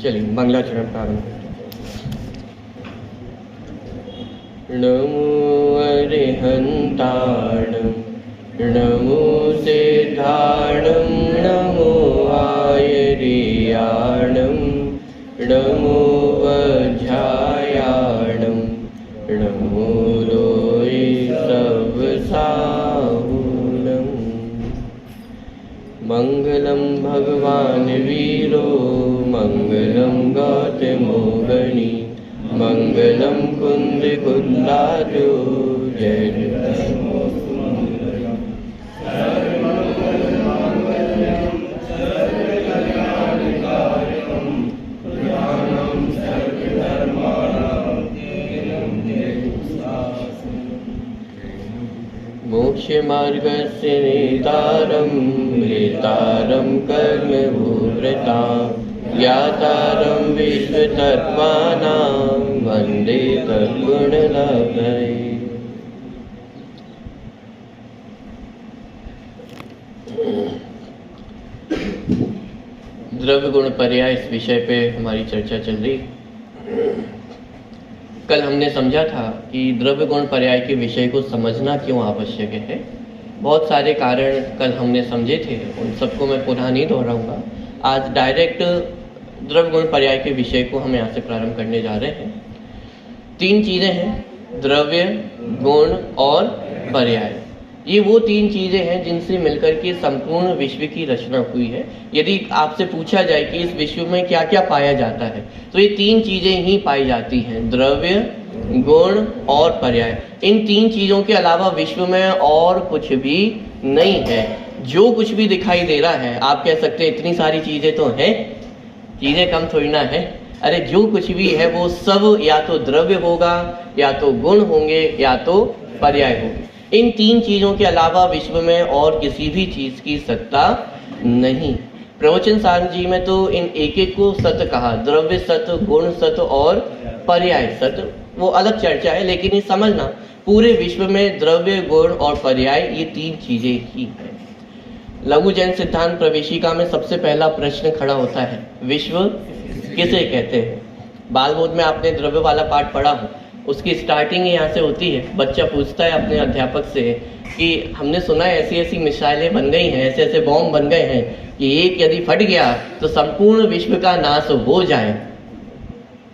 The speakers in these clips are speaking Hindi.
चलिए मंगलाचरण प्रारंभ करते हैं। नमो अरिहंताणं नमो सिद्धाणं नमो आयर्याणं नमो वज्रायाणं नमो लोय सबसाहुलं। मंगलं भगवान् वीरो मंगलं गौतमो गणी मंगलं कुंदकुंदादो जय मोक्षमार्गस्य नेतारं भ्रेतारं कर्मभूभृतां ज्ञातारं विश्वतत्त्वानां वन्दे तद्गुणलब्धये। द्रव्य गुण पर्याय इस विषय पे हमारी चर्चा चल रही। कल हमने समझा था कि द्रव्य गुण पर्याय के विषय को समझना क्यों आवश्यक है। बहुत सारे कारण कल हमने समझे थे, उन सबको मैं पुनः नहीं दोहराऊंगा। आज डायरेक्ट द्रव्य गुण पर्याय के विषय को हम यहाँ से प्रारंभ करने जा रहे हैं। 3 चीज़ें हैं, द्रव्य, गुण और पर्याय। ये वो 3 चीज़ें हैं जिनसे मिलकर के संपूर्ण विश्व की रचना हुई है। यदि आपसे पूछा जाए कि इस विश्व में क्या क्या पाया जाता है, तो ये 3 चीज़ें ही पाई जाती हैं, द्रव्य, गुण और पर्याय। इन 3 चीज़ों के अलावा विश्व में और कुछ भी नहीं है। जो कुछ भी दिखाई दे रहा है, आप कह सकते हैं इतनी सारी चीज़ें तो हैं, चीज़ें कम थोड़ी ना है। अरे जो कुछ भी है वो सब या तो द्रव्य होगा, या तो गुण होंगे, या तो पर्याय होंगे। इन 3 चीज़ों के अलावा विश्व में और किसी भी चीज़ की सत्ता नहीं। प्रवचन सार जी में तो इन एक एक को सत्य कहा, द्रव्य सत्य, गुण सत्य और पर्याय सत्य। वो अलग चर्चा है, लेकिन ये समझना पूरे विश्व में द्रव्य, गुण और पर्याय ये 3 चीज़ें ही हैं। लघु जैन सिद्धांत प्रवेशिका में सबसे पहला प्रश्न खड़ा होता है, विश्व किसे कहते हैं। बाल बोध में आपने द्रव्य वाला पाठ पढ़ा हो, उसकी स्टार्टिंग यहाँ से होती है। बच्चा पूछता है अपने अध्यापक से कि हमने सुना है ऐसी ऐसी मिसाइलें बन गई हैं, ऐसे ऐसे बॉम्ब बन गए हैं कि एक यदि फट गया तो संपूर्ण विश्व का नाश हो जाए।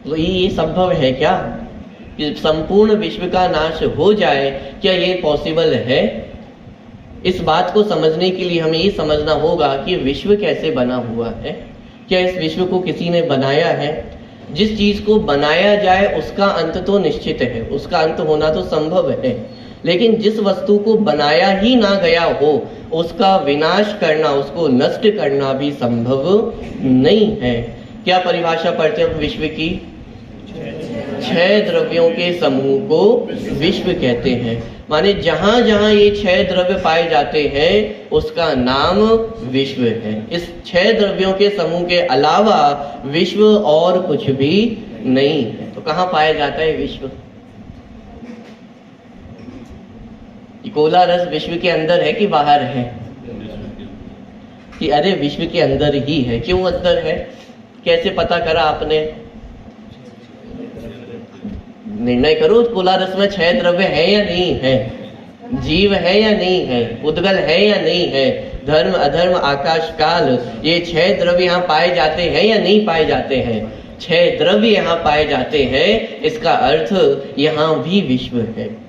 तो ये संभव है क्या कि संपूर्ण विश्व का नाश हो जाए? क्या ये पॉसिबल है? इस बात को समझने के लिए हमें ये समझना होगा कि विश्व कैसे बना हुआ है। क्या इस विश्व को किसी ने बनाया है? जिस चीज को बनाया जाए उसका अंत तो निश्चित है, उसका अंत होना तो संभव है, लेकिन जिस वस्तु को बनाया ही ना गया हो उसका विनाश करना, उसको नष्ट करना भी संभव नहीं है। क्या परिभाषा पढ़ते हैं विश्व की? 6 द्रव्यों के समूह को विश्व कहते हैं। माने जहां जहां ये 6 द्रव्य पाए जाते हैं उसका नाम विश्व है। इस 6 द्रव्यों के समूह के अलावा विश्व और कुछ भी नहीं है। तो कहां पाया जाता है विश्व? कोला रस विश्व के अंदर है कि बाहर है? कि अरे विश्व के अंदर ही है। क्यों अंदर है? कैसे पता करा आपने? निर्णय करो, कोला रस में 6 द्रव्य है या नहीं है, जीव है या नहीं है, उद्गल है या नहीं है, धर्म अधर्म आकाश काल, ये 6 द्रव्य यहाँ पाए जाते हैं या नहीं पाए जाते हैं? 6 द्रव्य यहाँ पाए जाते हैं, इसका अर्थ यहाँ भी विश्व है।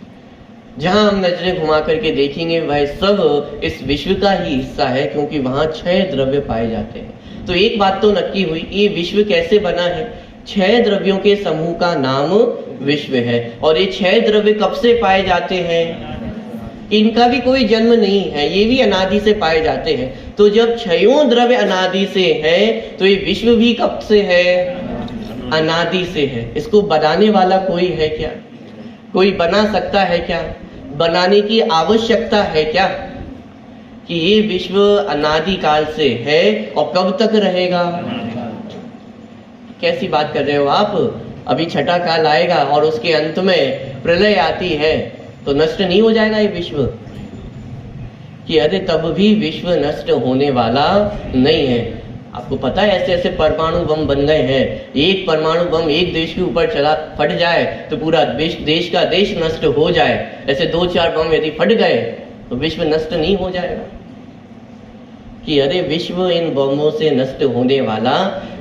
जहां हम नजरें घुमा करके देखेंगे वह सब इस विश्व का ही हिस्सा है, क्योंकि वहां 6 द्रव्य पाए जाते हैं। तो एक बात तो नक्की हुई, ये विश्व कैसे बना है? 6 द्रव्यों के समूह का नाम विश्व है। और ये 6 द्रव्य कब से पाए जाते हैं? इनका भी कोई जन्म नहीं है, ये भी अनादि से पाए जाते हैं। तो जब 6 द्रव्य अनादि से है तो ये विश्व भी कब से है? अनादि से है। इसको बनाने वाला कोई है क्या? कोई बना सकता है क्या? बनाने की आवश्यकता है क्या? कि ये विश्व अनादि काल से है और कब तक रहेगा? कैसी बात कर रहे हो आप? अभी छठा काल आएगा और उसके अंत में प्रलय आती है तो नष्ट नहीं हो जाएगा ये विश्व? कि अरे तब भी विश्व नष्ट होने वाला नहीं है। आपको पता है ऐसे ऐसे परमाणु बम बन गए हैं, एक परमाणु बम एक देश के ऊपर चला फट जाए तो पूरा देश का देश नष्ट हो जाए। ऐसे 2-4 बम यदि फट गए तो विश्व नष्ट नहीं हो जाएगा? कि अरे विश्व इन बमों से नष्ट होने वाला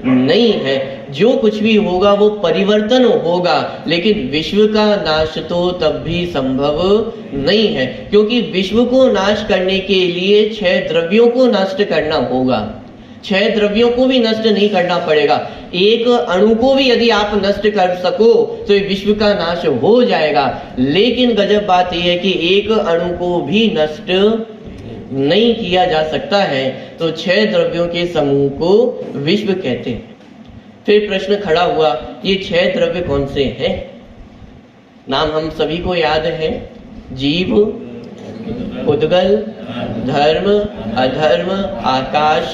नहीं है, जो कुछ भी होगा वो परिवर्तन होगा, लेकिन विश्व का नाश तो तब भी संभव नहीं है, क्योंकि विश्व को नाश करने के लिए 6 द्रव्यों को नष्ट करना होगा। 6 द्रव्यों को भी नष्ट नहीं करना पड़ेगा, एक अणु को भी यदि आप नष्ट कर सको तो विश्व का नाश हो जाएगा। लेकिन गजब बात यह है कि एक अणु को भी नष्ट नहीं किया जा सकता है, तो 6 द्रव्यों के समूह को विश्व कहते हैं। फिर प्रश्न खड़ा हुआ, ये 6 द्रव्य कौन से हैं? नाम हम सभी को याद है, जीव, उद्गल, धर्म, अधर्म, आकाश,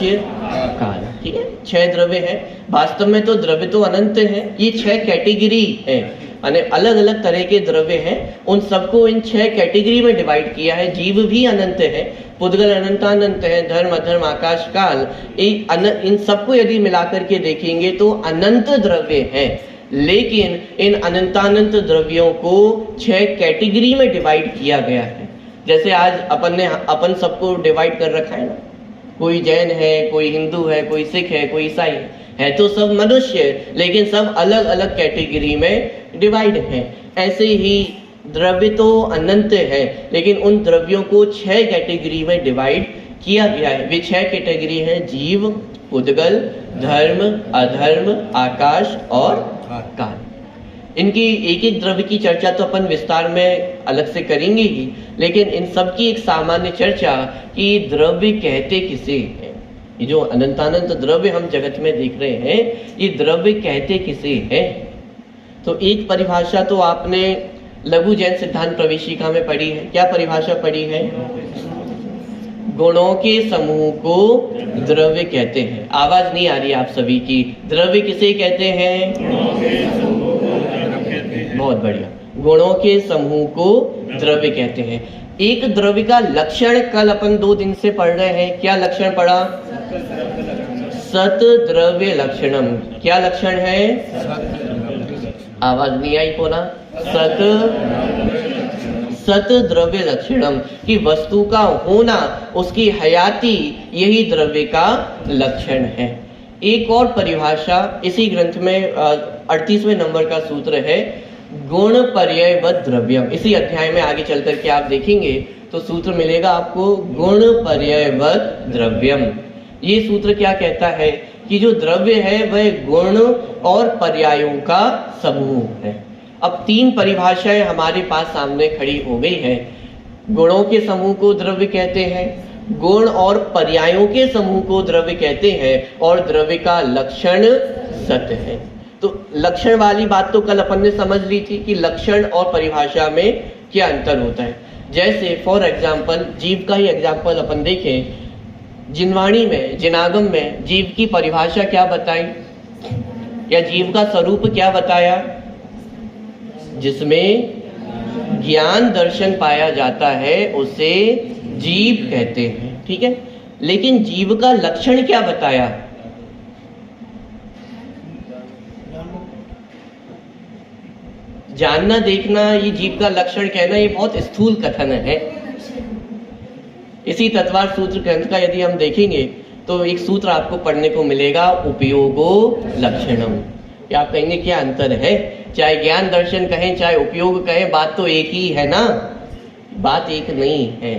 काल। ठीक है, 6 द्रव्य हैं। वास्तव में तो द्रव्य तो अनंत है, ये 6 कैटेगरी है, अलग अलग तरह के द्रव्य हैं, उन सबको इन 6 कैटेगरी में डिवाइड किया है। जीव भी अनंत है, पुद्गल अनंतानंत है, धर्म, अधर्म, आकाश, काल, इन सबको यदि मिलाकर के देखेंगे तो अनंत द्रव्य हैं। लेकिन इन अनंतानंत द्रव्यों को 6 कैटेगरी में डिवाइड किया गया है। जैसे आज अपन सबको डिवाइड कर रखा है ना, कोई जैन है, कोई हिंदू है, कोई सिख है, कोई ईसाई है, तो सब मनुष्य, लेकिन सब अलग अलग कैटेगरी में डिवाइड हैं। ऐसे ही द्रव्य तो अनंत है, लेकिन उन द्रव्यों को 6 कैटेगरी में डिवाइड किया गया है। वे 6 कैटेगरी हैं, जीव, उद्गल, धर्म, अधर्म, आकाश और काल। इनकी एक एक द्रव्य की चर्चा तो अपन विस्तार में अलग से करेंगे ही, लेकिन इन सब की एक सामान्य चर्चा कि द्रव्य कहते किसे हैं। ये जो अनंतानंत द्रव्य हम जगत में देख रहे हैं, ये द्रव्य कहते किसे हैं? तो एक परिभाषा तो आपने लघु जैन सिद्धांत प्रवेशिका में पढ़ी है। क्या परिभाषा पढ़ी है? गुणों के समूह को द्रव्य कहते हैं। आवाज नहीं आ रही आप सभी की। द्रव्य किसे कहते हैं? बहुत बढ़िया, गुणों के समूह को द्रव्य कहते हैं। एक द्रव्य का लक्षण कल अपन 2 दिन से पढ़ रहे हैं। क्या लक्षण पढ़ा? सत द्रव्य लक्षणम। क्या लक्षण है? आवाज नहीं आई पोना। सत द्रव्य लक्षणम, की वस्तु का होना, उसकी हयाती, यही द्रव्य का लक्षण है। एक और परिभाषा इसी ग्रंथ में 38वें नंबर का सूत्र है, गुण पर्यायवत द्रव्यम। इसी अध्याय में आगे चल करके आप देखेंगे तो सूत्र मिलेगा आपको, गुण पर्यायवत द्रव्यम। ये सूत्र क्या कहता है कि जो द्रव्य है वह गुण और पर्यायों का समूह है। अब 3 परिभाषाएं हमारे पास सामने खड़ी हो गई है। गुणों के समूह को द्रव्य कहते हैं, गुण और पर्यायों के समूह को द्रव्य कहते हैं, और द्रव्य का लक्षण सत है। तो लक्षण वाली बात तो कल अपन ने समझ ली थी कि लक्षण और परिभाषा में क्या अंतर होता है। जैसे फॉर एग्जाम्पल, जीव का ही एग्जाम्पल अपन देखें, जिनवाणी में, जिनागम में जीव की परिभाषा क्या बताई, या जीव का स्वरूप क्या बताया? जिसमें ज्ञान दर्शन पाया जाता है उसे जीव कहते हैं। ठीक है, लेकिन जीव का लक्षण क्या बताया? जानना, देखना, ये जीव का लक्षण कहना, ये बहुत स्थूल कथन है। इसी तत्वार सूत्र ग्रंथ का यदि हम देखेंगे तो एक सूत्र आपको पढ़ने को मिलेगा, उपयोगो लक्षणम। क्या आप कहेंगे क्या अंतर है? चाहे ज्ञान दर्शन कहें चाहे उपयोग कहें, बात तो एक ही है ना। बात एक नहीं है।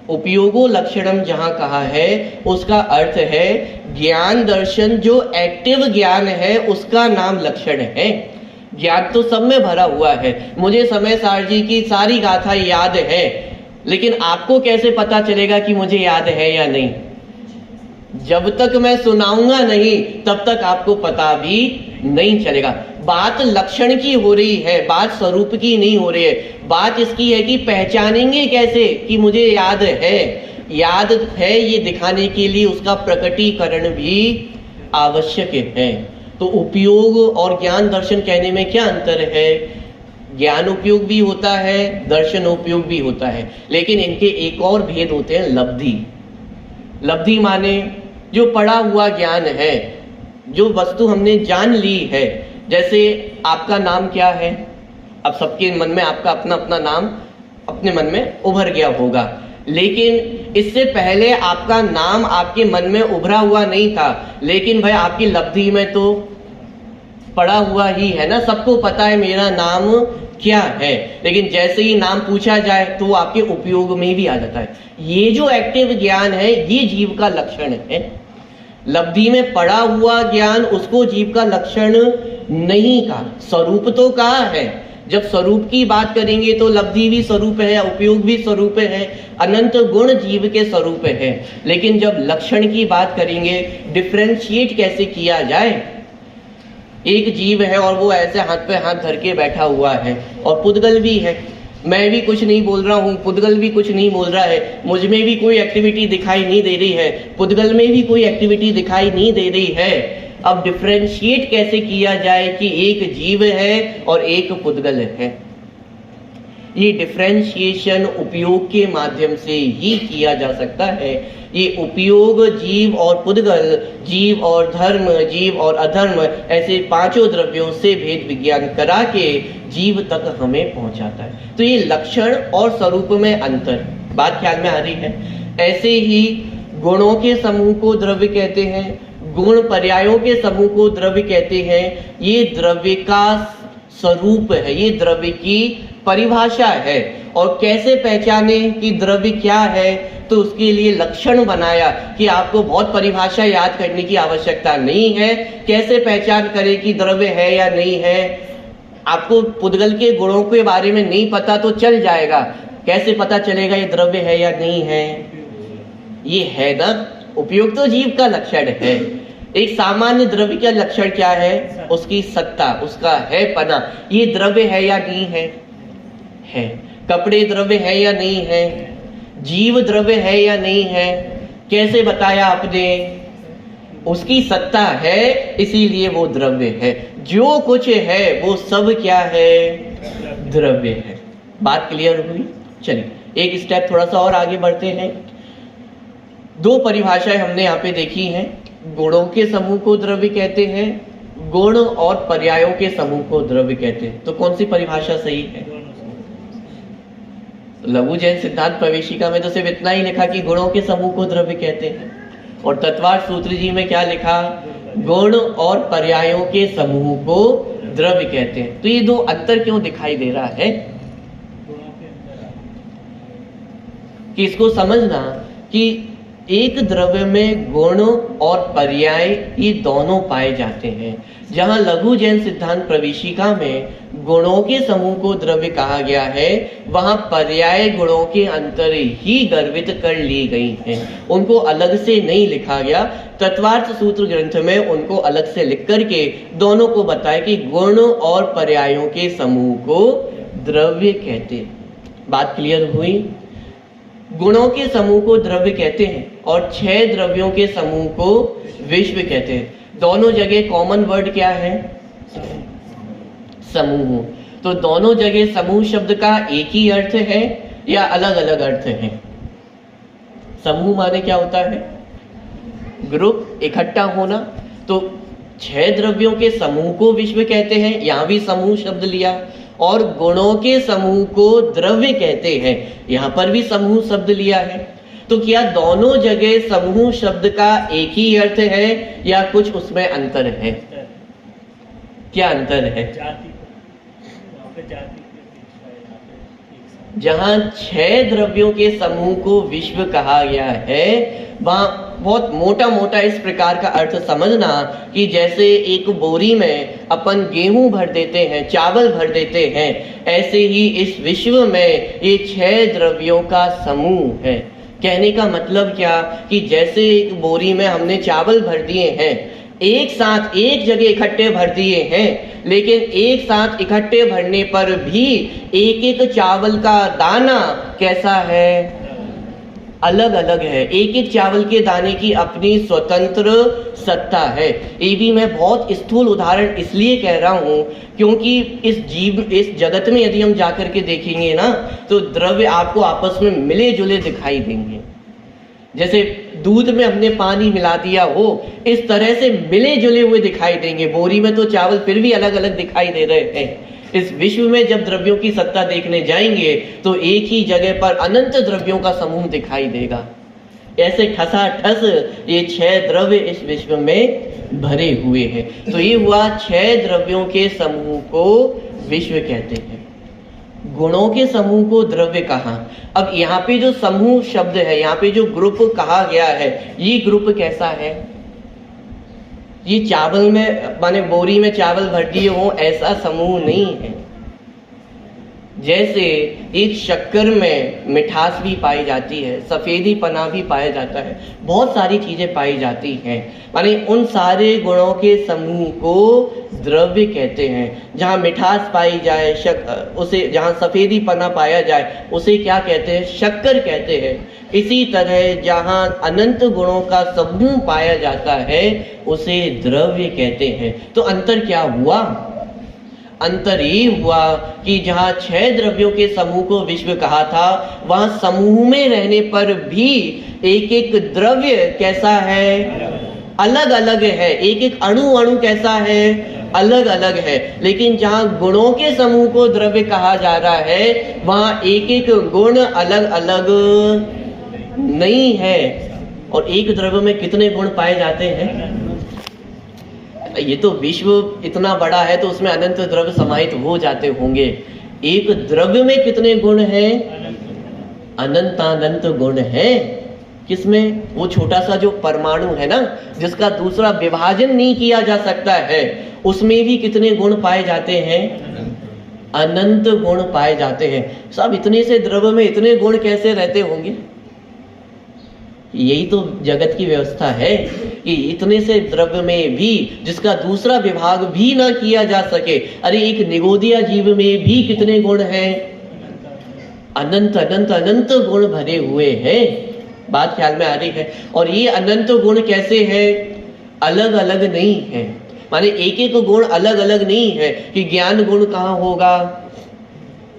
उपयोगो लक्षणम जहां कहा है उसका अर्थ है ज्ञान दर्शन, जो एक्टिव ज्ञान है उसका नाम लक्षण है। ज्ञान तो सब में भरा हुआ है। मुझे समय सार जी की सारी गाथा याद है, लेकिन आपको कैसे पता चलेगा कि मुझे याद है या नहीं? जब तक मैं सुनाऊंगा नहीं तब तक आपको पता भी नहीं चलेगा। बात लक्षण की हो रही है, बात स्वरूप की नहीं हो रही है। बात इसकी है कि पहचानेंगे कैसे कि मुझे याद है। याद है ये दिखाने के लिए उसका प्रकटीकरण भी आवश्यक है। तो उपयोग और ज्ञान दर्शन कहने में क्या अंतर है? ज्ञान उपयोग भी होता है, दर्शन उपयोग भी होता है, लेकिन इनके एक और भेद होते हैं, लब्धि। लब्धि माने जो पढ़ा हुआ ज्ञान है, जो वस्तु हमने जान ली है। जैसे आपका नाम क्या है, अब सबके मन में आपका अपना अपना नाम अपने मन में उभर गया होगा, लेकिन इससे पहले आपका नाम आपके मन में उभरा हुआ नहीं था, लेकिन भाई आपकी लब्धि में तो पड़ा हुआ ही है ना। सबको पता है मेरा नाम क्या है, लेकिन जैसे ही नाम पूछा जाए तो वो आपके उपयोग में भी आ जाता है। ये जो एक्टिव ज्ञान है ये जीव का लक्षण है। लब्धि में पड़ा हुआ ज्ञान उसको जीव का लक्षण नहीं कहा, स्वरूप तो कहा है। जब स्वरूप की बात करेंगे तो लब्धि भी स्वरूप है, उपयोग भी स्वरूप है, अनंत गुण जीव के स्वरूप है। लेकिन जब लक्षण की बात करेंगे, डिफरेंशिएट कैसे किया जाए, एक जीव है और वो ऐसे हाथ पे हाथ धर के बैठा हुआ है, और पुद्गल भी है, मैं भी कुछ नहीं बोल रहा हूँ, पुद्गल भी कुछ नहीं बोल रहा है, मुझ में भी कोई एक्टिविटी दिखाई नहीं दे रही है, पुद्गल में भी कोई एक्टिविटी दिखाई नहीं दे रही है। अब डिफरेंशिएट कैसे किया जाए कि एक जीव है और एक पुद्गल है? ये डिफरेंशिएशन उपयोग के माध्यम से ही किया जा सकता है। ये उपयोग जीव और पुद्गल, जीव और धर्म, जीव और अधर्म, ऐसे पांचों द्रव्यों से भेद विज्ञान करा के जीव तक हमें पहुंचाता है। तो ये लक्षण और स्वरूप में अंतर, बात ख्याल में आ रही है। ऐसे ही गुणों के समूह को द्रव्य कहते हैं, गुण पर्यायों के समूह को द्रव्य कहते हैं। ये द्रव्य का स्वरूप है, ये द्रव्य की परिभाषा है। और कैसे पहचाने कि द्रव्य क्या है, तो उसके लिए लक्षण बनाया कि आपको बहुत परिभाषा याद करने की आवश्यकता नहीं है। कैसे पहचान करें कि द्रव्य है या नहीं है? आपको पुद्गल के गुणों के बारे में नहीं पता तो चल जाएगा, कैसे पता चलेगा ये द्रव्य है या नहीं है? ये है ना, उपयोग तो जीव का लक्षण है। एक सामान्य द्रव्य का लक्षण क्या है? उसकी सत्ता, उसका है पना। ये द्रव्य है या नहीं है? है। कपड़े द्रव्य है या नहीं है? जीव द्रव्य है या नहीं है? कैसे बताया आपने? उसकी सत्ता है, इसीलिए वो द्रव्य है। जो कुछ है वो सब क्या है? द्रव्य है। बात क्लियर हुई? चलिए एक स्टेप थोड़ा सा और आगे बढ़ते हैं। दो परिभाषाएं हमने यहाँ पे देखी हैं। गुणों के समूह को द्रव्य कहते हैं, गुण और पर्यायों के समूह को द्रव्य कहते हैं। तो कौन सी परिभाषा सही है? लघु जैन सिद्धांत प्रवेशिका में तो सिर्फ इतना ही लिखा कि गुणों के समूह को द्रव्य कहते हैं, और तत्वार्थ सूत्र जी में क्या लिखा? गुण और पर्यायों के समूह को द्रव्य कहते हैं। तो ये दो अंतर क्यों दिखाई दे रहा है कि इसको समझना कि एक द्रव्य में गुण और पर्याय ये दोनों पाए जाते हैं। जहां लघु जैन सिद्धांत प्रवेशिका में गुणों के समूह को द्रव्य कहा गया है, वहां पर्याय गुणों के अंतर ही गर्वित कर ली गई हैं, उनको अलग से नहीं लिखा गया। तत्वार्थ सूत्र ग्रंथ में उनको अलग से लिख करके दोनों को बताया कि गुण और पर्यायों के समूह को द्रव्य कहते हैं। बात क्लियर हुई? गुणों के समूह को द्रव्य कहते हैं और 6 द्रव्यों के समूह को विश्व कहते हैं। दोनों जगह कॉमन वर्ड क्या है? समूह। तो दोनों जगह समूह शब्द का एक ही अर्थ है या अलग अलग अर्थ है? समूह माने क्या होता है? ग्रुप, इकट्ठा होना। तो 6 द्रव्यों के समूह को विश्व कहते हैं, यहां भी समूह शब्द लिया। और गुणों के समूह को द्रव्य कहते हैं, यहां पर भी समूह शब्द लिया है। तो क्या दोनों जगह समूह शब्द का एक ही अर्थ है या कुछ उसमें अंतर है? क्या अंतर है? जहां 6 द्रव्यों के समूह को विश्व कहा गया है, वहां बहुत मोटा मोटा इस प्रकार का अर्थ समझना कि जैसे एक बोरी में अपन गेहूं भर देते हैं, चावल भर देते हैं, ऐसे ही इस विश्व में ये 6 द्रव्यों का समूह है। कहने का मतलब क्या कि जैसे एक बोरी में हमने चावल भर दिए हैं, एक साथ एक जगह इकट्ठे भर दिए हैं, लेकिन एक साथ इकट्ठे भरने पर भी एक एक चावल का दाना कैसा है? अलग अलग है। एक एक चावल के दाने की अपनी स्वतंत्र सत्ता है। ये भी मैं बहुत स्थूल उदाहरण इसलिए कह रहा हूँ क्योंकि इस जगत में यदि हम जाकर के देखेंगे ना, तो द्रव्य आपको आपस में मिले जुले दिखाई देंगे। जैसे दूध में हमने पानी मिला दिया हो, इस तरह से मिले जुले हुए दिखाई देंगे। बोरी में तो चावल फिर भी अलग अलग दिखाई दे रहे हैं। इस विश्व में जब द्रव्यों की सत्ता देखने जाएंगे तो एक ही जगह पर अनंत द्रव्यों का समूह दिखाई देगा। ऐसे ठसाठस ये 6 द्रव्य इस विश्व में भरे हुए हैं। तो ये हुआ 6 द्रव्यों के समूह को विश्व कहते हैं। गुणों के समूह को द्रव्य कहा। अब यहाँ पे जो समूह शब्द है, यहाँ पे जो ग्रुप कहा गया है, ये ग्रुप कैसा है? ये चावल में माने बोरी में चावल भर दिए हो ऐसा समूह नहीं है। जैसे एक शक्कर में मिठास भी पाई जाती है, सफेदीपना भी पाया जाता है, बहुत सारी चीजें पाई जाती हैं, माने उन सारे गुणों के समूह को द्रव्य कहते हैं। जहाँ मिठास पाई जाए उसे, जहाँ सफेदीपना पाया जाए उसे क्या कहते हैं? शक्कर कहते हैं। इसी तरह जहाँ अनंत गुणों का समूह पाया जाता है उसे द्रव्य कहते हैं। तो अंतर क्या हुआ? अंतर ये हुआ कि जहाँ 6 द्रव्यों के समूह को विश्व कहा था, वहां समूह में रहने पर भी एक एक द्रव्य कैसा है? अलग अलग है। एक एक अणु कैसा है? अलग अलग है। लेकिन जहाँ गुणों के समूह को द्रव्य कहा जा रहा है, वहां एक एक गुण अलग अलग नहीं है। और एक द्रव्य में कितने गुण पाए जाते हैं? ये तो विश्व इतना बड़ा है तो उसमें अनंत द्रव्य समाहित हो जाते होंगे। एक द्रव्य में कितने गुण हैं? अनंत गुण हैं। किसमें? वो छोटा सा जो परमाणु है ना, जिसका दूसरा विभाजन नहीं किया जा सकता है, उसमें भी कितने गुण पाए जाते हैं? अनंत गुण पाए जाते हैं। सब इतने से द्रव्य में इतने गुण कैसे रहते होंगे? यही तो जगत की व्यवस्था है कि इतने से द्रव्य में भी जिसका दूसरा विभाग भी ना किया जा सके। अरे एक निगोदिया जीव में भी कितने गुण हैं? अनंत अनंत अनंत गुण भरे हुए हैं। बात ख्याल में आ रही है? और ये अनंत गुण कैसे है? अलग अलग नहीं है। माने एक एक गुण अलग अलग नहीं है कि ज्ञान गुण कहाँ होगा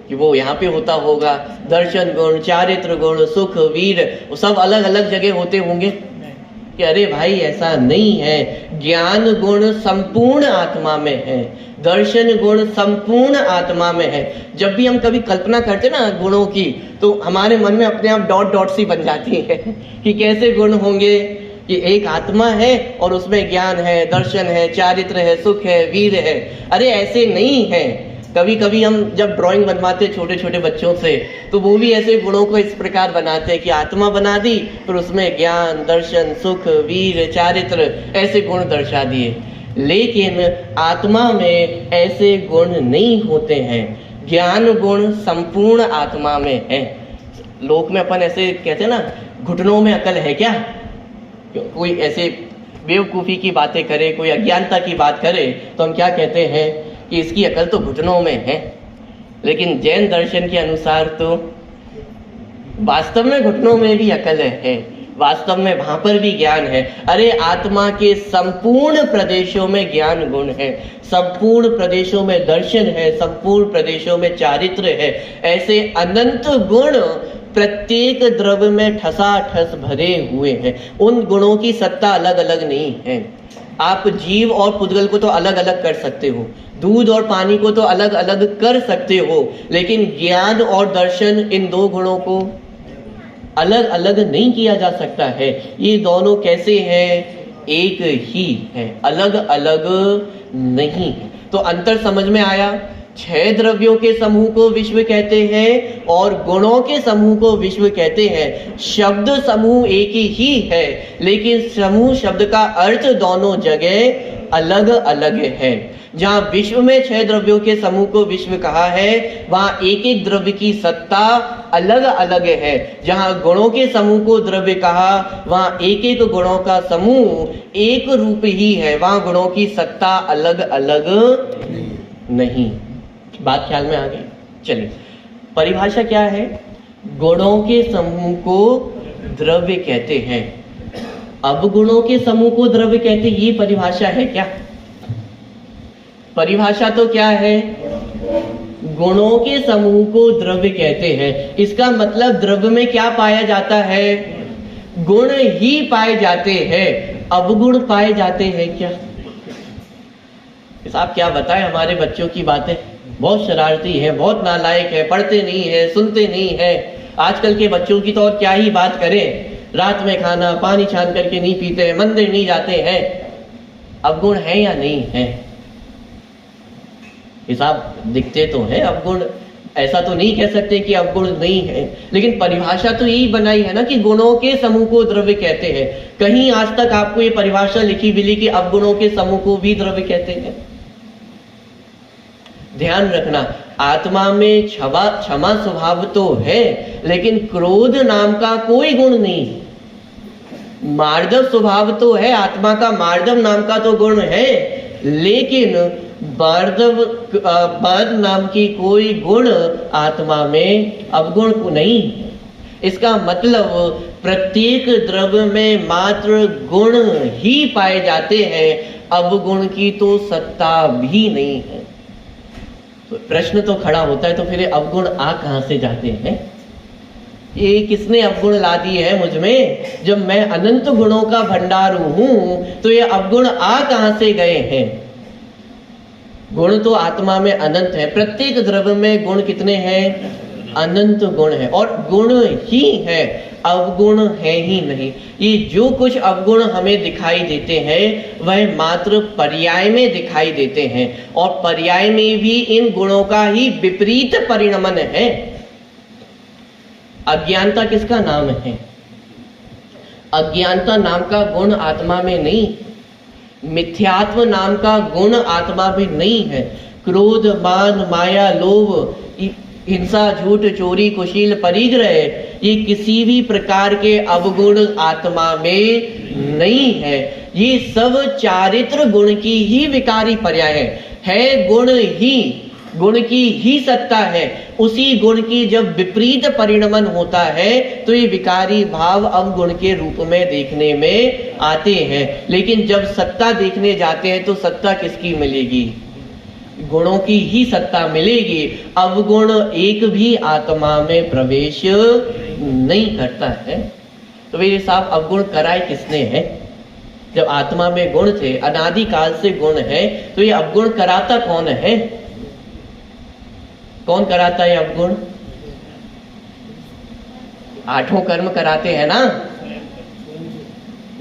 कि वो यहाँ पे होता होगा, दर्शन गुण, चारित्र गुण, सुख, वीर, वो सब अलग अलग जगह होते होंगे कि अरे भाई ऐसा नहीं है। ज्ञान गुण संपूर्ण आत्मा में है, दर्शन गुण संपूर्ण आत्मा में है। जब भी हम कभी कल्पना करते ना गुणों की, तो हमारे मन में अपने आप डॉट डॉट सी बन जाती है कि कैसे गुण होंगे कि एक आत्मा है और उसमें ज्ञान है, दर्शन है, चारित्र है, सुख है, वीर है। अरे ऐसे नहीं है। कभी कभी हम जब ड्राइंग बनवाते छोटे छोटे बच्चों से, तो वो भी ऐसे गुणों को इस प्रकार बनाते हैं कि आत्मा बना दी, फिर उसमें ज्ञान, दर्शन, सुख, वीर, चारित्र ऐसे गुण दर्शा दिए। लेकिन आत्मा में ऐसे गुण नहीं होते हैं। ज्ञान गुण संपूर्ण आत्मा में है। लोक में अपन ऐसे कहते हैं ना, घुटनों में अकल है क्या? कोई ऐसे बेवकूफ़ी की बातें करे, कोई अज्ञानता की बात करे, तो हम क्या कहते हैं कि इसकी अकल तो घुटनों में है। लेकिन जैन दर्शन के अनुसार तो वास्तव में घुटनों में भी अकल है, वास्तव में वहां पर भी ज्ञान है। अरे आत्मा के संपूर्ण प्रदेशों में ज्ञान गुण है, संपूर्ण प्रदेशों में दर्शन है, संपूर्ण प्रदेशों में चारित्र है। ऐसे अनंत गुण प्रत्येक द्रव्य में ठसाठस भरे हुए हैं। उन गुणों की सत्ता अलग अलग नहीं है। आप जीव और पुद्गल को तो अलग अलग कर सकते हो, दूध और पानी को तो अलग अलग कर सकते हो, लेकिन ज्ञान और दर्शन, इन दो गुणों को अलग अलग नहीं किया जा सकता है। ये दोनों कैसे हैं? एक ही है, अलग अलग नहीं है। तो अंतर समझ में आया? 6 द्रव्यों के समूह को विश्व कहते हैं और गुणों के समूह को विश्व कहते हैं। शब्द समूह एक ही है, लेकिन समूह शब्द का अर्थ दोनों जगह अलग अलग है। जहाँ विश्व में 6 द्रव्यों के समूह को विश्व कहा है, वहाँ एक एक द्रव्य की सत्ता अलग अलग है। जहाँ गुणों के समूह को द्रव्य कहा, वहाँ एक एक गुणों का समूह एक रूप ही है, वहाँ गुणों की सत्ता अलग अलग नहीं। बात ख्याल में आ गई? चलिए, परिभाषा क्या है? गुणों के समूह को द्रव्य कहते हैं। अब गुणों के समूह को द्रव्य कहते, ये परिभाषा है क्या? परिभाषा तो क्या है? गुणों के समूह को द्रव्य कहते हैं। इसका मतलब द्रव्य में क्या पाया जाता है? गुण ही पाए जाते हैं, अवगुण पाए जाते हैं क्या? साहब क्या बताएं, हमारे बच्चों की बातें बहुत शरारती है, बहुत नालायक है, पढ़ते नहीं है, सुनते नहीं है। आजकल के बच्चों की तो और क्या ही बात करें, रात में खाना पानी छान करके नहीं पीते हैं, मंदिर नहीं जाते हैं। अवगुण है या नहीं है? हिसाब दिखते तो है अवगुण, ऐसा तो नहीं कह सकते कि अवगुण नहीं है, लेकिन परिभाषा तो यही बनाई है ना कि गुणों के समूह को द्रव्य कहते हैं। कहीं आज तक आपको ये परिभाषा लिखी मिली कि अवगुणों के समूह को भी द्रव्य कहते हैं? ध्यान रखना, आत्मा में क्षमा स्वभाव तो है, लेकिन क्रोध नाम का कोई गुण नहीं। मार्दव स्वभाव तो है आत्मा का, मार्दव नाम का तो गुण है, लेकिन बार्द नाम की कोई गुण आत्मा में अवगुण को नहीं। इसका मतलब प्रत्येक द्रव्य में मात्र गुण ही पाए जाते हैं, अवगुण की तो सत्ता भी नहीं है। तो प्रश्न तो खड़ा होता है, तो फिर अवगुण आ कहां से जाते हैं? ये किसने अवगुण ला दिए है मुझ में? जब मैं अनंत गुणों का भंडार हूं, तो ये अवगुण आ कहां से गए हैं? गुण तो आत्मा में अनंत है, प्रत्येक द्रव्य में गुण कितने हैं? अनंत गुण है, और गुण ही है, अवगुण है ही नहीं। ये जो कुछ अवगुण हमें दिखाई देते हैं वह मात्र पर्याय में दिखाई देते हैं, और पर्याय में भी इन गुणों का ही विपरीत परिणमन है। अज्ञानता किसका नाम है? अज्ञानता नाम का गुण आत्मा में नहीं, मिथ्यात्व नाम का गुण आत्मा में नहीं है। क्रोध, मान, माया, लोभ, हिंसा, झूठ, चोरी, कुशील, परिग्रह, ये किसी भी प्रकार के अवगुण आत्मा में नहीं है। ये सब चारित्र गुण की ही विकारी पर्याय है गुण की ही सत्ता है। उसी गुण की जब विपरीत परिणमन होता है तो ये विकारी भाव अवगुण के रूप में देखने में आते हैं। लेकिन जब सत्ता देखने जाते हैं तो सत्ता किसकी मिलेगी? गुणों की ही सत्ता मिलेगी। अवगुण एक भी आत्मा में प्रवेश नहीं करता है। तो मेरे साहब अवगुण कराए किसने है? जब आत्मा में गुण थे, अनादि काल से गुण है, तो ये अवगुण कराता कौन है? कौन कराता है अवगुण? आठों कर्म कराते हैं ना।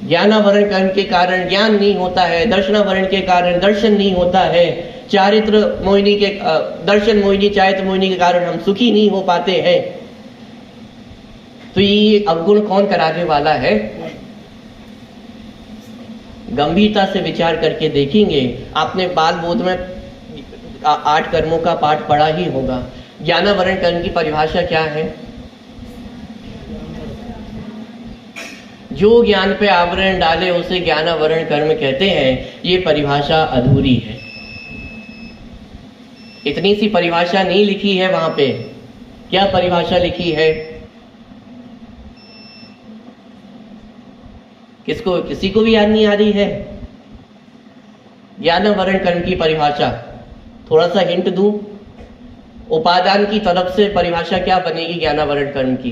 ज्ञानावरण कर्म के कारण ज्ञान नहीं होता है, दर्शनावरण के कारण दर्शन नहीं होता है, चारित्र मोहिनी के दर्शन मोहिनी चारित्र मोहिनी के कारण हम सुखी नहीं हो पाते हैं। तो ये अवगुण कौन कराने वाला है? गंभीरता से विचार करके देखेंगे। आपने बाल बोध में 8 कर्मों का पाठ पढ़ा ही होगा। ज्ञानावरण कर्म की परिभाषा क्या है? जो ज्ञान पे आवरण डाले उसे ज्ञानावरण कर्म कहते हैं। ये परिभाषा अधूरी है। इतनी सी परिभाषा नहीं लिखी है वहां पे। क्या परिभाषा लिखी है? किसी को भी याद नहीं आ रही है? ज्ञानावरण कर्म की परिभाषा थोड़ा सा हिंट दूं। उपादान की तरफ से परिभाषा क्या बनेगी ज्ञानावरण कर्म की?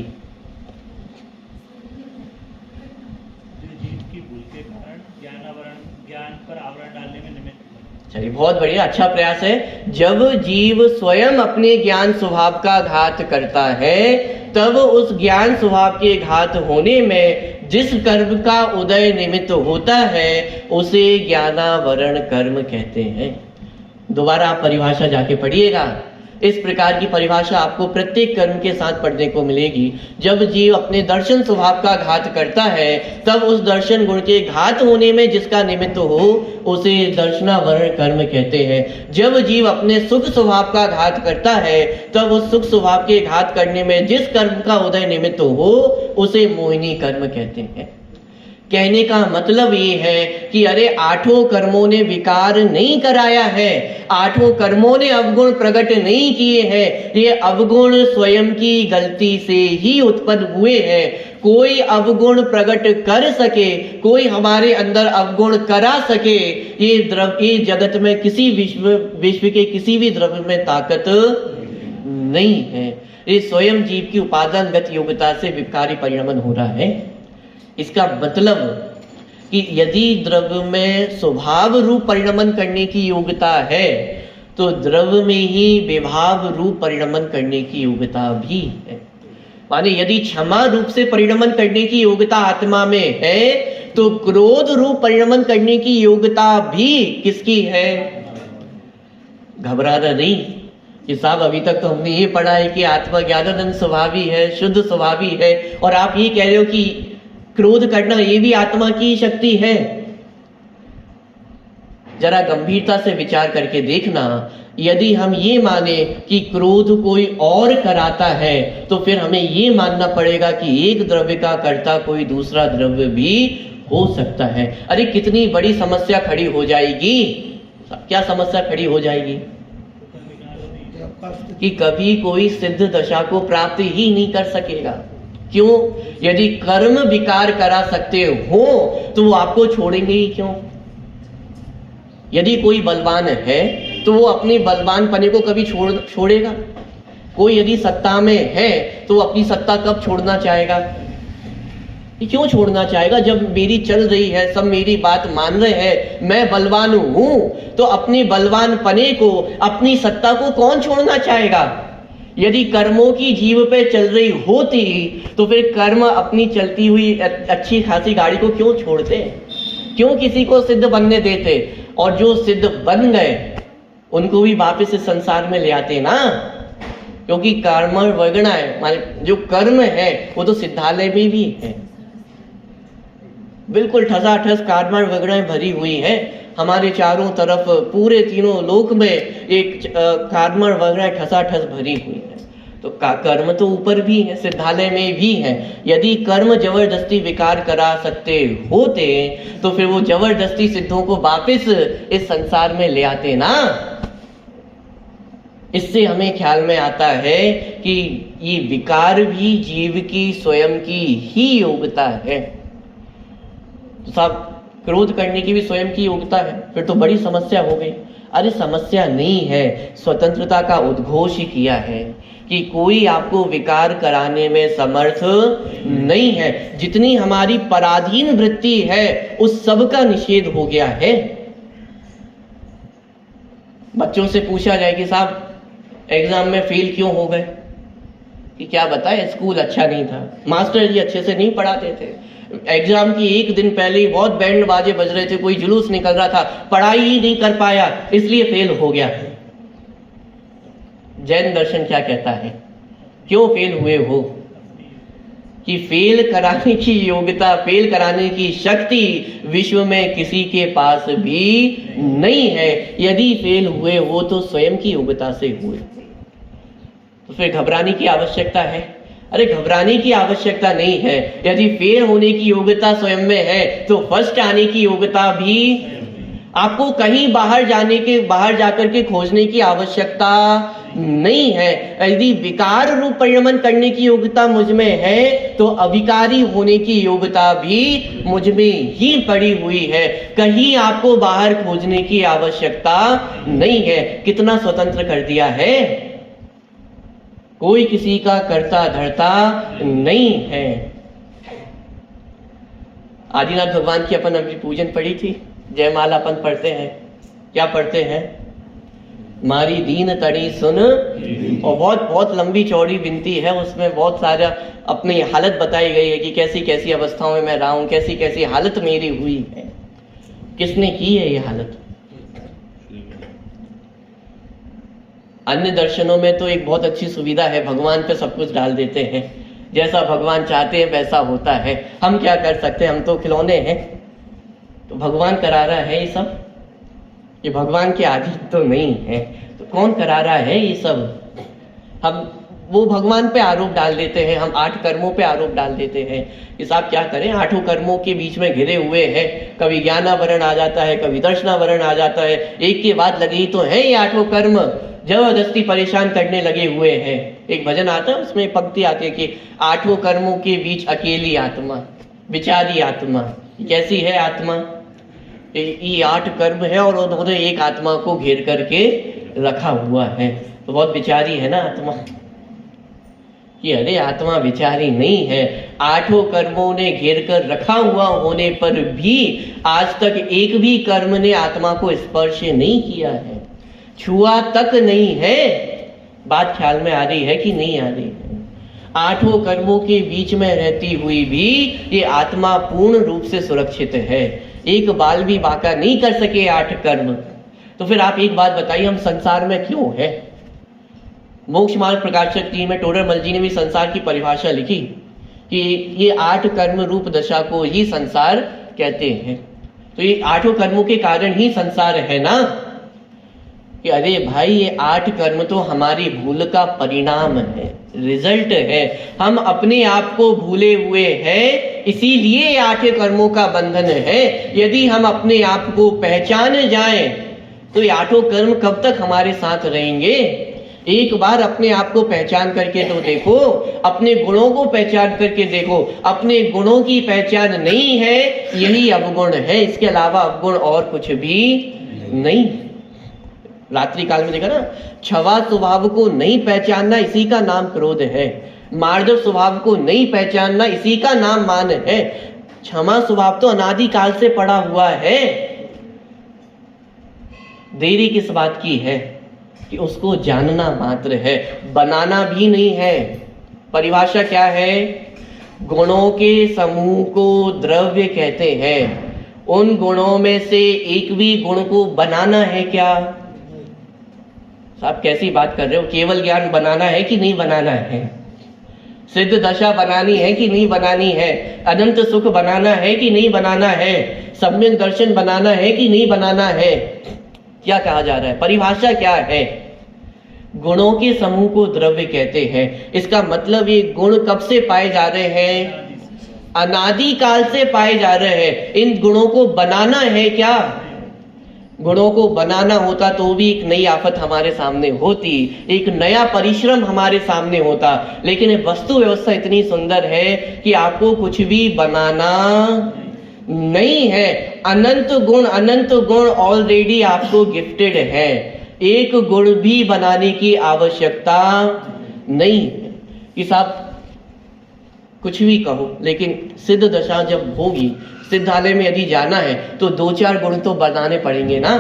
ज्ञान पर आवरण डालने में निमित्त। चलिए, बहुत बढ़िया, अच्छा प्रयास है। जब जीव स्वयं अपने ज्ञान स्वभाव का घात करता है, तब उस ज्ञान स्वभाव के घात होने में जिस कर्म का उदय निमित्त होता है उसे ज्ञानावरण कर्म कहते हैं। दोबारा आप परिभाषा जाके पढ़िएगा। इस प्रकार की परिभाषा आपको प्रत्येक कर्म के साथ पढ़ने को मिलेगी। जब जीव अपने दर्शन स्वभाव का घात करता है, तब उस दर्शन गुण के घात होने में जिसका निमित्त हो उसे दर्शनावरण कर्म कहते हैं। जब जीव अपने सुख स्वभाव का घात करता है, तब उस सुख स्वभाव के घात करने में जिस कर्म का उदय निमित्त हो उसे मोहिनी कर्म कहते हैं। कहने का मतलब ये है कि अरे 8 कर्मों ने विकार नहीं कराया है, 8 कर्मों ने अवगुण प्रकट नहीं किए हैं। ये अवगुण स्वयं की गलती से ही उत्पन्न हुए हैं। कोई अवगुण प्रकट कर सके, कोई हमारे अंदर अवगुण करा सके, ये जगत में किसी विश्व के किसी भी द्रव्य में ताकत नहीं है। ये स्वयं जीव की उपादानगत योग्यता से विकारी परिणमन हो रहा है। इसका मतलब कि यदि द्रव्य में स्वभाव रूप परिणमन करने की योग्यता है तो द्रव्य में ही विभाव रूप परिणमन करने की योग्यता भी है। माने यदि क्षमा रूप से परिणमन करने की योग्यता आत्मा में है तो क्रोध रूप परिणमन करने की योग्यता भी किसकी है? घबराना नहीं कि साहब अभी तक तो हमने ये पढ़ा है कि आत्मा ज्ञानानंद स्वभावी है, शुद्ध स्वभावी है, और आप ये कह रहे हो कि क्रोध करना ये भी आत्मा की शक्ति है। जरा गंभीरता से विचार करके देखना, यदि हम ये माने कि क्रोध कोई और कराता है तो फिर हमें ये मानना पड़ेगा कि एक द्रव्य का कर्ता कोई दूसरा द्रव्य भी हो सकता है। अरे कितनी बड़ी समस्या खड़ी हो जाएगी। क्या समस्या खड़ी हो जाएगी? कि कभी कोई सिद्ध दशा को प्राप्त ही नहीं कर सकेगा। क्यों? यदि कर्म विकार करा सकते हो तो वो आपको छोड़ेंगे ही क्यों? यदि कोई बलवान है तो वो अपने बलवान पने को कभी छोड़ेगा? कोई यदि सत्ता में है तो अपनी सत्ता कब छोड़ना चाहेगा? क्यों छोड़ना चाहेगा? जब मेरी चल रही है, सब मेरी बात मान रहे हैं, मैं बलवान हूं, तो अपने बलवान पने को, अपनी सत्ता को कौन छोड़ना चाहेगा? यदि कर्मों की जीव पे चल रही होती तो फिर कर्म अपनी चलती हुई अच्छी खासी गाड़ी को क्यों छोड़ते? क्यों किसी को सिद्ध बनने देते? और जो सिद्ध बन गए उनको भी वापस इस संसार में ले आते ना, क्योंकि कर्म वगणा है, जो कर्म है वो तो सिद्धालय में भी है। बिल्कुल ठसाठस कार्बन वगैरह भरी हुई है हमारे चारों तरफ, पूरे तीनों लोक में एक कार्बन वगैरह ठसाठस भरी हुई है। तो कर्म तो ऊपर भी है, सिद्धालय में भी है। यदि कर्म जबरदस्ती विकार करा सकते होते तो फिर वो जबरदस्ती सिद्धों को वापस इस संसार में ले आते ना। इससे हमें ख्याल में आता है कि ये विकार भी जीव की स्वयं की ही योग्यता है। तो साहब क्रोध करने की भी स्वयं की योग्यता है, फिर तो बड़ी समस्या हो गई। अरे समस्या नहीं है, स्वतंत्रता का उद्घोष ही किया है कि कोई आपको विकार कराने में समर्थ नहीं है। जितनी हमारी पराधीन वृत्ति है उस सब का निषेध हो गया है। बच्चों से पूछा जाए कि साहब एग्जाम में फेल क्यों हो गए, कि क्या बताए, स्कूल अच्छा नहीं था, मास्टर जी अच्छे से नहीं पढ़ाते थे, एग्जाम की एक दिन पहले ही बहुत बैंड बाजे बज रहे थे, कोई जुलूस निकल रहा था, पढ़ाई ही नहीं कर पाया इसलिए फेल हो गया। जैन दर्शन क्या कहता है? क्यों फेल हुए हो? कि फेल कराने की योग्यता, फेल कराने की शक्ति विश्व में किसी के पास भी नहीं है। यदि फेल हुए हो तो स्वयं की योग्यता से हुए, तो फिर घबराने की आवश्यकता है? अरे घबराने की आवश्यकता नहीं है। यदि फेल होने की योग्यता स्वयं में है तो फर्स्ट आने की योग्यता भी, आपको कहीं बाहर जाकर के खोजने की आवश्यकता नहीं है। यदि विकार रूप परिणमन करने की योग्यता मुझ में है तो अविकारी होने की योग्यता भी मुझ में ही पड़ी हुई है। कहीं आपको बाहर खोजने की आवश्यकता नहीं है। कितना स्वतंत्र कर दिया है। कोई किसी का करता धरता नहीं है। आदिनाथ भगवान की अपन अभी पूजन पढ़ी थी, जयमाला अपन पढ़ते हैं। क्या पढ़ते हैं? मारी दीन तड़ी सुन, और बहुत लंबी चौड़ी विनती है, उसमें बहुत सारा अपनी हालत बताई गई है कि कैसी कैसी अवस्थाओं में मैं रहा हूं, कैसी कैसी हालत मेरी हुई है। किसने की है ये हालत? अन्य दर्शनों में तो एक बहुत अच्छी सुविधा है, भगवान पे सब कुछ डाल देते हैं, जैसा भगवान चाहते हैं वैसा होता है। हम क्या कर सकते हैं, हम तो खिलौने हैं। तो भगवान करा रहा है ये सब? ये भगवान के आधीन तो नहीं है, तो कौन करा रहा है ये सब? हम वो भगवान पे आरोप डाल देते हैं, हम 8 कर्मों पे आरोप डाल देते हैं कि साहब क्या करें, 8 कर्मों के बीच में घिरे हुए हैं। कभी ज्ञानावरण आ जाता है, कभी दर्शनावरण आ जाता है, एक के बाद लगे ही तो है ये 8 कर्म, जबरदस्ती परेशान करने लगे हुए हैं। एक भजन आता है, उसमें पंक्ति आती है कि 8 कर्मों के बीच अकेली आत्मा, बिचारी आत्मा। कैसी है आत्मा? ये 8 कर्म है और उन्होंने एक आत्मा को घेर करके रखा हुआ है, तो बहुत बिचारी है ना आत्मा। कि अरे आत्मा विचारी नहीं है। आठों कर्मों ने घेर कर रखा हुआ होने पर भी आज तक एक भी कर्म ने आत्मा को स्पर्श नहीं किया है, छुआ तक नहीं है। बात ख्याल में आ रही है कि नहीं आ रही है? आठों कर्मों के बीच में रहती हुई भी ये आत्मा पूर्ण रूप से सुरक्षित है। एक बाल भी बांका नहीं कर सके 8 कर्म। तो फिर आप एक बात बताइए, हम संसार में क्यों है? मोक्ष मार्ग प्रकाशक 3 में टोडरमल जी ने भी संसार की परिभाषा लिखी कि ये 8 कर्म रूप दशा को ही संसार कहते हैं। तो ये 8 कर्मों के कारण ही संसार है ना, कि अरे भाई ये 8 कर्म तो हमारी भूल का परिणाम है, रिजल्ट है। हम अपने आप को भूले हुए हैं, इसीलिए 8 कर्मों का बंधन है। यदि हम अपने आप को पहचान जाएं तो ये 8 कर्म कब तक हमारे साथ रहेंगे? एक बार अपने आप को पहचान करके तो देखो, अपने गुणों को पहचान करके देखो। अपने गुणों की पहचान नहीं है, यही अवगुण है, इसके अलावा अवगुण और कुछ भी नहीं। रात्रि काल में देखा ना, छवा स्वभाव को नहीं पहचानना, इसी का नाम क्रोध है। मार्दव स्वभाव को नहीं पहचानना, इसी का नाम मान है। क्षमा स्वभाव तो अनादि काल से पड़ा हुआ है। देरी किस बात की है कि उसको जानना मात्र है, बनाना भी नहीं है। परिभाषा क्या है? गुणों के समूह को द्रव्य कहते हैं। उन गुणों में से एक भी गुण को बनाना है क्या? आप कैसी बात कर रहे हो? केवल ज्ञान बनाना है कि नहीं बनाना है? सिद्ध दशा बनानी है कि नहीं बनानी है? अनंत सुख बनाना है कि नहीं बनाना है? सम्यक दर्शन बनाना है कि नहीं बनाना है? क्या कहा जा रहा है? परिभाषा क्या है? गुणों के समूह को द्रव्य कहते हैं। इसका मतलब ये गुण कब से पाए जा रहे हैं? अनादि काल से पाए जा रहे हैं। इन गुणों को बनाना है क्या? गुणों को बनाना होता तो भी एक नई आफत हमारे सामने होती, एक नया परिश्रम हमारे सामने होता। लेकिन वस्तु व्यवस्था इतनी सुंदर है कि आपको कुछ भी बनाना नहीं है। अनंत गुण ऑलरेडी आपको गिफ्टेड है। एक गुण भी बनाने की आवश्यकता नहीं है। कि साहब कुछ भी कहो, लेकिन सिद्ध दशा जब होगी, सिद्धालय में यदि जाना है तो 2-4 गुण तो बनाने पड़ेंगे ना।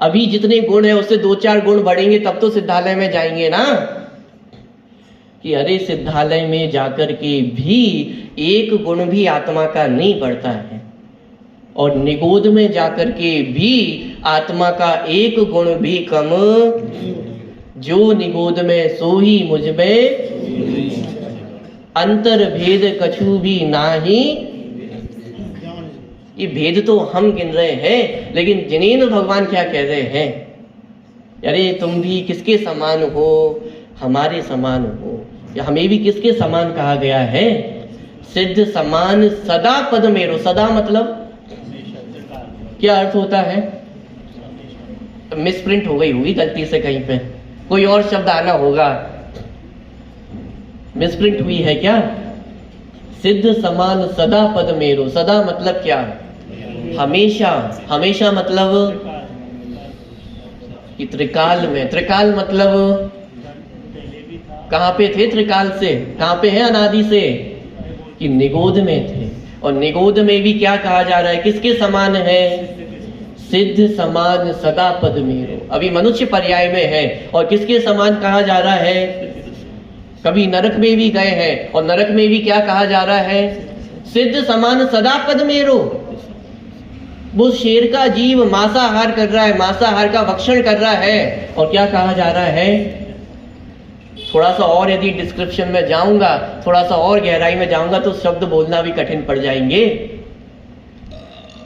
अभी जितने गुण है उससे 2-4 गुण बढ़ेंगे तब तो सिद्धालय में जाएंगे ना। कि अरे सिद्धालय में जाकर के भी एक गुण भी आत्मा का नहीं बढ़ता है, और निगोद में जाकर के भी आत्मा का एक गुण भी कम। जो निगोद में सो ही मुझ में, अंतर भेद कछु भी नाही। ये भेद तो हम गिन रहे हैं, लेकिन जिनेन्द्र भगवान क्या कह रहे हैं? अरे तुम भी किसके समान हो? हमारे समान हो। या हमें भी किसके समान कहा गया है? सिद्ध समान सदा पद मेरो। सदा मतलब क्या अर्थ होता है? मिसप्रिंट हो गई होगी गलती से, कहीं पे कोई और शब्द आना होगा। मिसप्रिंट हुई है क्या? सिद्ध समान सदा पद मेरो। सदा मतलब क्या? हमेशा। हमेशा मतलब कि त्रिकाल में। त्रिकाल मतलब कहां पे थे? त्रिकाल से कहां पे है? अनादि से। कि निगोद में थे। और निगोद में भी क्या कहा जा रहा है? किसके समान है? सिद्ध समान सदा पद मेरो। अभी मनुष्य पर्याय में है, और किसके समान कहा जा रहा है? कभी नरक में भी गए हैं, और नरक में भी क्या कहा जा रहा है? सिद्ध समान सदा पद मेरो। वो शेर का जीव मांसाहार कर रहा है, मांसाहार का भक्षण कर रहा है, और क्या कहा जा रहा है? थोड़ा सा और यदि डिस्क्रिप्शन में जाऊंगा, थोड़ा सा और गहराई में जाऊंगा तो शब्द बोलना भी कठिन पड़ जाएंगे।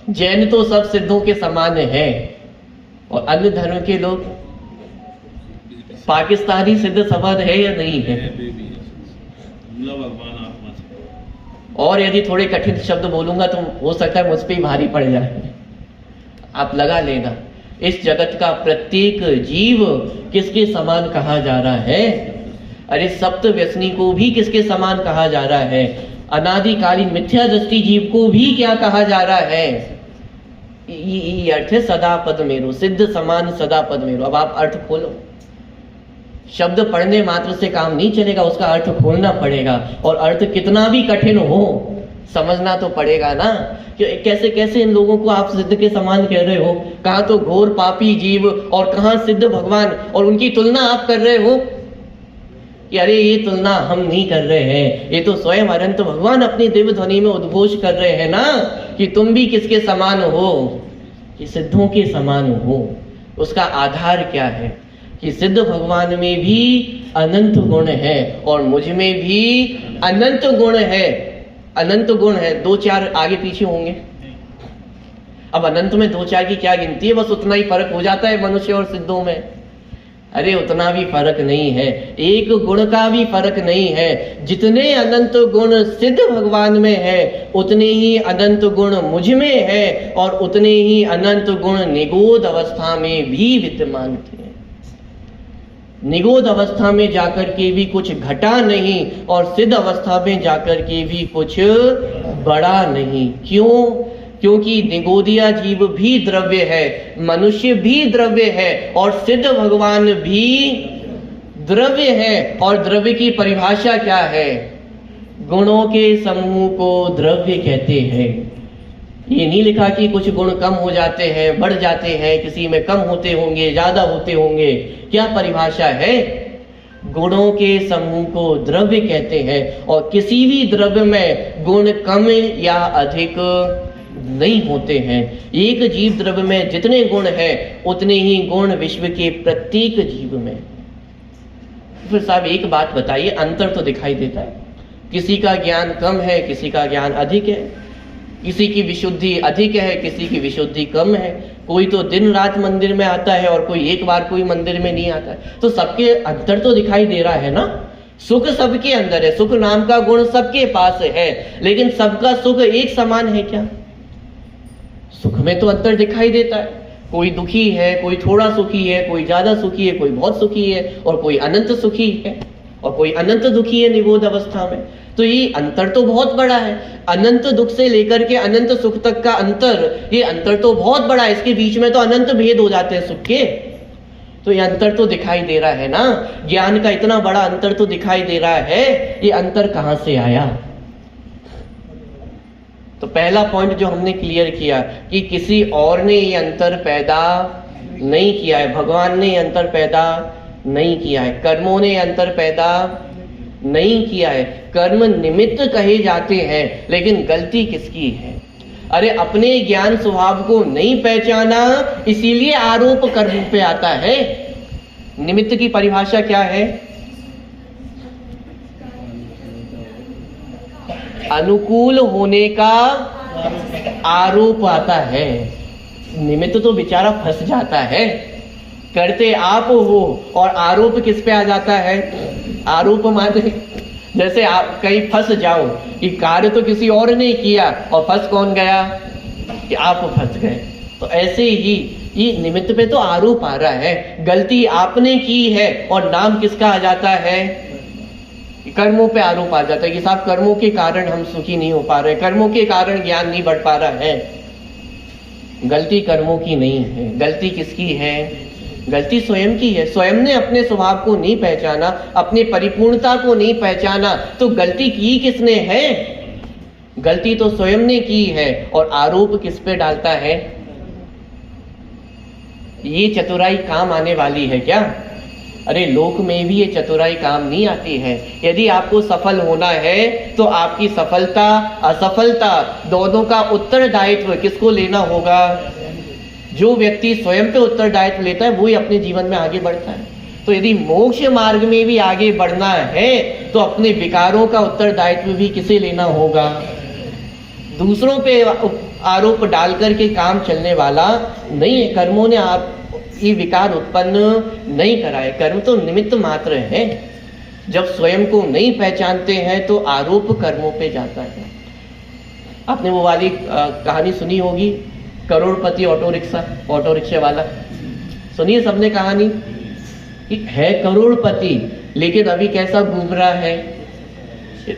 जैन तो सब सिद्धों के समान है, और अन्य धर्म के लोग, पाकिस्तानी सिद्ध समान है या नहीं है? और यदि थोड़े कठिन शब्द बोलूंगा तो हो सकता है मुझ पे ही भारी पड़ जाए। आप लगा लेना, इस जगत का प्रत्येक जीव किसके समान कहा जा रहा है? अरे सप्त व्यसनी को भी किसके समान कहा जा रहा है? अनादिकालीन मिथ्या दृष्टि जीव को भी क्या कहा जा रहा है? ये अर्थ है सदा पद मेरो। सिद्ध समान सदा पद मेरो। अब आप अर्थ खोलो। शब्द पढ़ने मात्र से काम नहीं चलेगा, उसका अर्थ खोलना पड़ेगा, और अर्थ कितना भी कठिन हो समझना तो पड़ेगा ना। कि कैसे कैसे इन लोगों को आप सिद्ध के समान कह रहे हो, कहाँ तो घोर पापी जीव और कहाँ सिद्ध भगवान, और उनकी तुलना आप कर रहे हो कि अरे ये तुलना हम नहीं कर रहे हैं, ये तो स्वयं अनंत भगवान अपनी दिव्य ध्वनि में उद्घोष कर रहे हैं ना कि तुम भी किसके समान हो, कि सिद्धों के समान हो। उसका आधार क्या है कि सिद्ध भगवान में भी अनंत गुण है और मुझ में भी अनंत गुण है। अनंत गुण है, 2-4 आगे पीछे होंगे। अब अनंत में 2-4 की क्या गिनती है, बस उतना ही फर्क हो जाता है मनुष्य और सिद्धों में। अरे उतना भी फर्क नहीं है, एक गुण का भी फर्क नहीं है। जितने अनंत गुण सिद्ध भगवान में है उतने ही अनंत गुण मुझ में है, और उतने ही अनंत गुण निगोद अवस्था में भी विद्यमान थे। निगोद अवस्था में जाकर के भी कुछ घटा नहीं और सिद्ध अवस्था में जाकर के भी कुछ बढ़ा नहीं। क्यों? क्योंकि निगोदिया जीव भी द्रव्य है, मनुष्य भी द्रव्य है, और सिद्ध भगवान भी द्रव्य है। और द्रव्य की परिभाषा क्या है? गुणों के समूह को द्रव्य कहते हैं। ये नहीं लिखा कि कुछ गुण कम हो जाते हैं, बढ़ जाते हैं, किसी में कम होते होंगे, ज्यादा होते होंगे। क्या परिभाषा है? गुणों के समूह को द्रव्य कहते हैं, और किसी भी द्रव्य में गुण कम या अधिक नहीं होते हैं। एक जीव द्रव्य में जितने गुण हैं उतने ही गुण विश्व के प्रत्येक जीव में। फिर साहब एक बात बताइए, अंतर तो दिखाई देता है, किसी का ज्ञान कम है, किसी का ज्ञान अधिक है, किसी की विशुद्धि अधिक है, किसी की विशुद्धि कम है। कोई तो दिन रात मंदिर में आता है और कोई एक बार कोई मंदिर में नहीं आता है। तो सबके अंतर तो दिखाई दे रहा है ना। सुख सबके अंदर है, सुख नाम का गुण सबके पास है, लेकिन सबका सुख एक समान है क्या? सुख में तो अंतर दिखाई देता है। कोई दुखी है, कोई थोड़ा सुखी है, कोई ज्यादा सुखी है, कोई बहुत सुखी है, और कोई अनंत सुखी है, और कोई अनंत दुखी है निगोद अवस्था में। तो ये अंतर तो बहुत बड़ा है। अनंत दुख से लेकर के अनंत सुख तक का अंतर, ये अंतर तो बहुत बड़ा है। इसके बीच में तो अनंत भेद हो जाते हैं सुख के। तो ये अंतर तो दिखाई दे रहा है ना। ज्ञान का इतना बड़ा अंतर तो दिखाई दे रहा है, ये अंतर कहां से आया? तो पहला पॉइंट जो हमने क्लियर किया कि किसी और ने ये अंतर पैदा नहीं किया है, भगवान ने ये अंतर पैदा नहीं किया है, कर्मों ने अंतर पैदा नहीं किया है। कर्म निमित्त कहे जाते हैं, लेकिन गलती किसकी है? अरे अपने ज्ञान स्वभाव को नहीं पहचाना, इसीलिए आरोप कर्म पे आता है। निमित्त की परिभाषा क्या है? अनुकूल होने का आरोप आता है। निमित्त तो बेचारा फंस जाता है, करते आप हो, और आरोप किस पे आ जाता है? आरोप माने जैसे आप कहीं फंस जाओ कि कार्य तो किसी और ने किया और फंस कौन गया? कि आप फंस गए। तो ऐसे ही ये निमित्त पे तो आरोप आ रहा है, गलती आपने की है, और नाम किसका आ जाता है? कर्मों पे आरोप आ जाता है कि साहब कर्मों के कारण हम सुखी नहीं हो पा रहे, कर्मों के कारण ज्ञान नहीं बढ़ पा रहा है। गलती कर्मों की नहीं है, गलती किसकी है? गलती स्वयं की है। स्वयं ने अपने स्वभाव को नहीं पहचाना, अपनी परिपूर्णता को नहीं पहचाना, तो गलती की किसने है? गलती तो स्वयं ने की है, और आरोप किस पे डालता है? ये चतुराई काम आने वाली है क्या? अरे लोक में भी ये चतुराई काम नहीं आती है। यदि आपको सफल होना है तो आपकी सफलता असफलता दोनों का उत्तरदायित्व किसको लेना होगा? जो व्यक्ति स्वयं पे उत्तरदायित्व लेता है वो ही अपने जीवन में आगे बढ़ता है। तो यदि मोक्ष मार्ग में भी आगे बढ़ना है तो अपने विकारों का उत्तरदायित्व भी किसे लेना होगा? दूसरों पे आरोप डाल करके काम चलने वाला नहीं है। कर्मों ने आप ये विकार उत्पन्न नहीं कराए, कर्म तो निमित्त मात्र है। जब स्वयं को नहीं पहचानते हैं तो आरोप कर्मों पे जाता है। आपने वो वाली कहानी सुनी होगी, करोड़पति ऑटो रिक्शा वाला। सुनिए सबने कहानी कि है करोड़पति, लेकिन अभी कैसा घूम रहा है?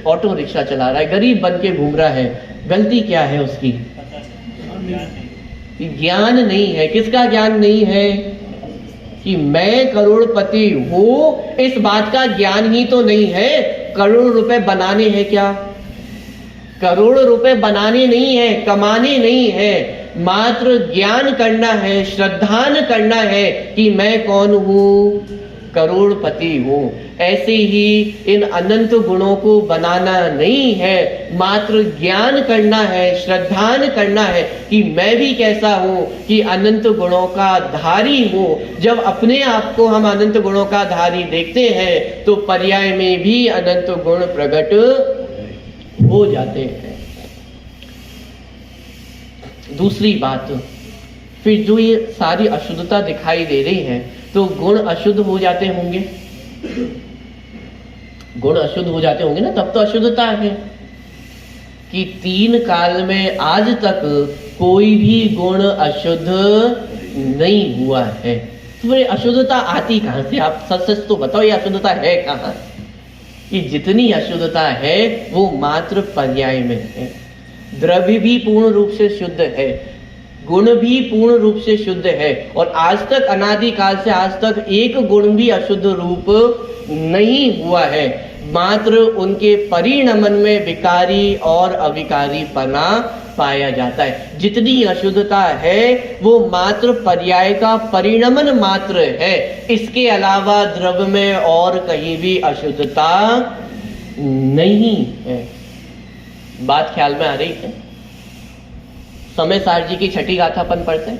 ऑटो रिक्शा चला रहा है, गरीब बन के घूम रहा है। गलती क्या है उसकी? ज्ञान नहीं है। किसका ज्ञान नहीं है? कि मैं करोड़पति हूं, इस बात का ज्ञान ही तो नहीं है। करोड़ रुपए बनाने हैं क्या? करोड़ रुपए बनाने नहीं है, कमाने नहीं है, मात्र ज्ञान करना है, श्रद्धान करना है कि मैं कौन हूं, करोड़पति हूं। ऐसे ही इन अनंत गुणों को बनाना नहीं है, मात्र ज्ञान करना है, श्रद्धान करना है कि मैं भी कैसा हूं, कि अनंत गुणों का धारी हूं। जब अपने आप को हम अनंत गुणों का धारी देखते हैं तो पर्याय में भी अनंत गुण प्रकट हो जाते हैं। दूसरी बात, फिर जो ये सारी अशुद्धता दिखाई दे रही है तो गुण अशुद्ध हो जाते होंगे, गुण अशुद्ध हो जाते होंगे ना, तब तो अशुद्धता है कि 3 काल में आज तक कोई भी गुण अशुद्ध नहीं हुआ है। तो ये अशुद्धता आती कहां से? आप सच सच तो बताओ, ये अशुद्धता है कहां? कि जितनी अशुद्धता है वो मात्र पर्याय में है। द्रव्य भी पूर्ण रूप से शुद्ध है, गुण भी पूर्ण रूप से शुद्ध है, और आज तक अनादि काल से आज तक एक गुण भी अशुद्ध रूप नहीं हुआ है। मात्र उनके परिणमन में विकारी और अविकारी पना पाया जाता है। जितनी अशुद्धता है वो मात्र पर्याय का परिणमन मात्र है, इसके अलावा द्रव्य में और कहीं भी अशुद्धता नहीं है। बात ख्याल में आ रही है? समय सार जी की छठी गाथा अपन पढ़ते हैं,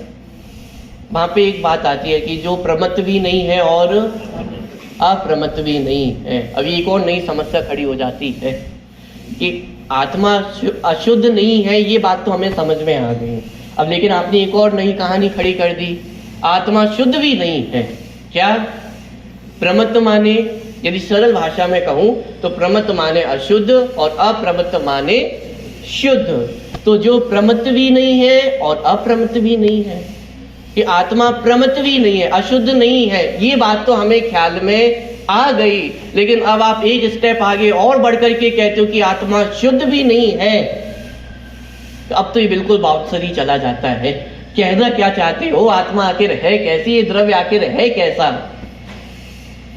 वहां पे एक बात आती है कि जो प्रमत्त भी नहीं है और अप्रमत्त भी नहीं है। अभी एक और नई समस्या खड़ी हो जाती है कि आत्मा अशुद्ध नहीं है, ये बात तो हमें समझ में आ गई। अब लेकिन आपने एक और नई कहानी खड़ी कर दी, आत्मा शुद्ध भी नहीं है। क्या? प्रमत्त माने, यदि सरल भाषा में कहूं तो प्रमत्त माने अशुद्ध और अप्रमत्त माने शुद्ध। तो जो प्रमत्त भी नहीं है और अप्रमत्त भी नहीं है, कि आत्मा प्रमत्त भी नहीं है, अशुद्ध नहीं है, ये बात तो हमें ख्याल में आ गई। लेकिन अब आप एक स्टेप आगे और बढ़ करके कहते हो कि आत्मा शुद्ध भी नहीं है, तो अब तो ये बिल्कुल बाउंसरी चला जाता है। कहना क्या चाहते हो? आत्मा आखिर है कैसी, ये द्रव्य आखिर है कैसा?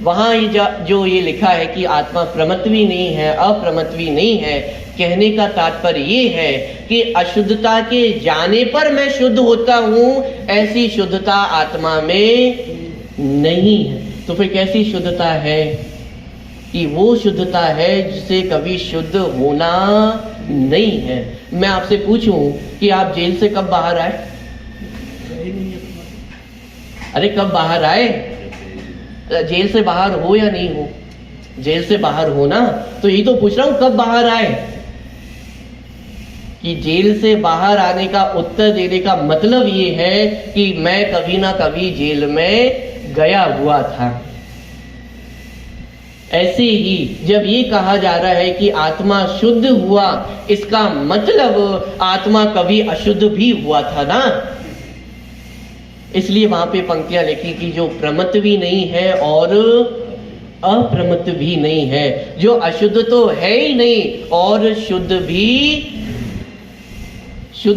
वहां जो ये लिखा है कि आत्मा प्रमत्त भी नहीं है, अप्रमत्त भी नहीं है, कहने का तात्पर्य ये है कि अशुद्धता के जाने पर मैं शुद्ध होता हूं, ऐसी शुद्धता आत्मा में नहीं है। तो फिर कैसी शुद्धता है? कि वो शुद्धता है जिसे कभी शुद्ध होना नहीं है। मैं आपसे पूछूं कि आप जेल से कब बाहर आए? अरे कब बाहर आए? जेल से बाहर हो या नहीं हो? जेल से बाहर हो ना, तो ये तो पूछ रहा हूं कब बाहर आए। कि जेल से बाहर आने का उत्तर देने का मतलब ये है कि मैं कभी ना कभी जेल में गया हुआ था। ऐसे ही जब ये कहा जा रहा है कि आत्मा शुद्ध हुआ, इसका मतलब आत्मा कभी अशुद्ध भी हुआ था ना। इसलिए वहां पे पंक्तियां लिखी कि जो प्रमत्त भी नहीं है और अप्रमत्त भी नहीं है, जो अशुद्ध तो है ही नहीं और शुद्ध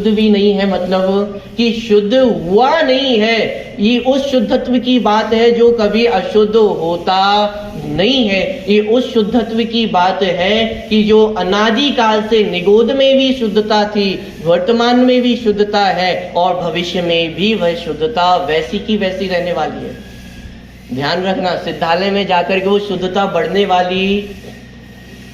भी नहीं है, मतलब कि शुद्ध हुआ नहीं है। ये उस शुद्धत्व की बात है जो कभी अशुद्ध होता नहीं है। ये उस शुद्धत्व की बात है कि जो अनादि काल से निगोद में भी शुद्धता थी, वर्तमान में भी शुद्धता है और भविष्य में भी वह शुद्धता वैसी की वैसी रहने वाली है। ध्यान रखना, सिद्धालय में जाकर के वो शुद्धता बढ़ने वाली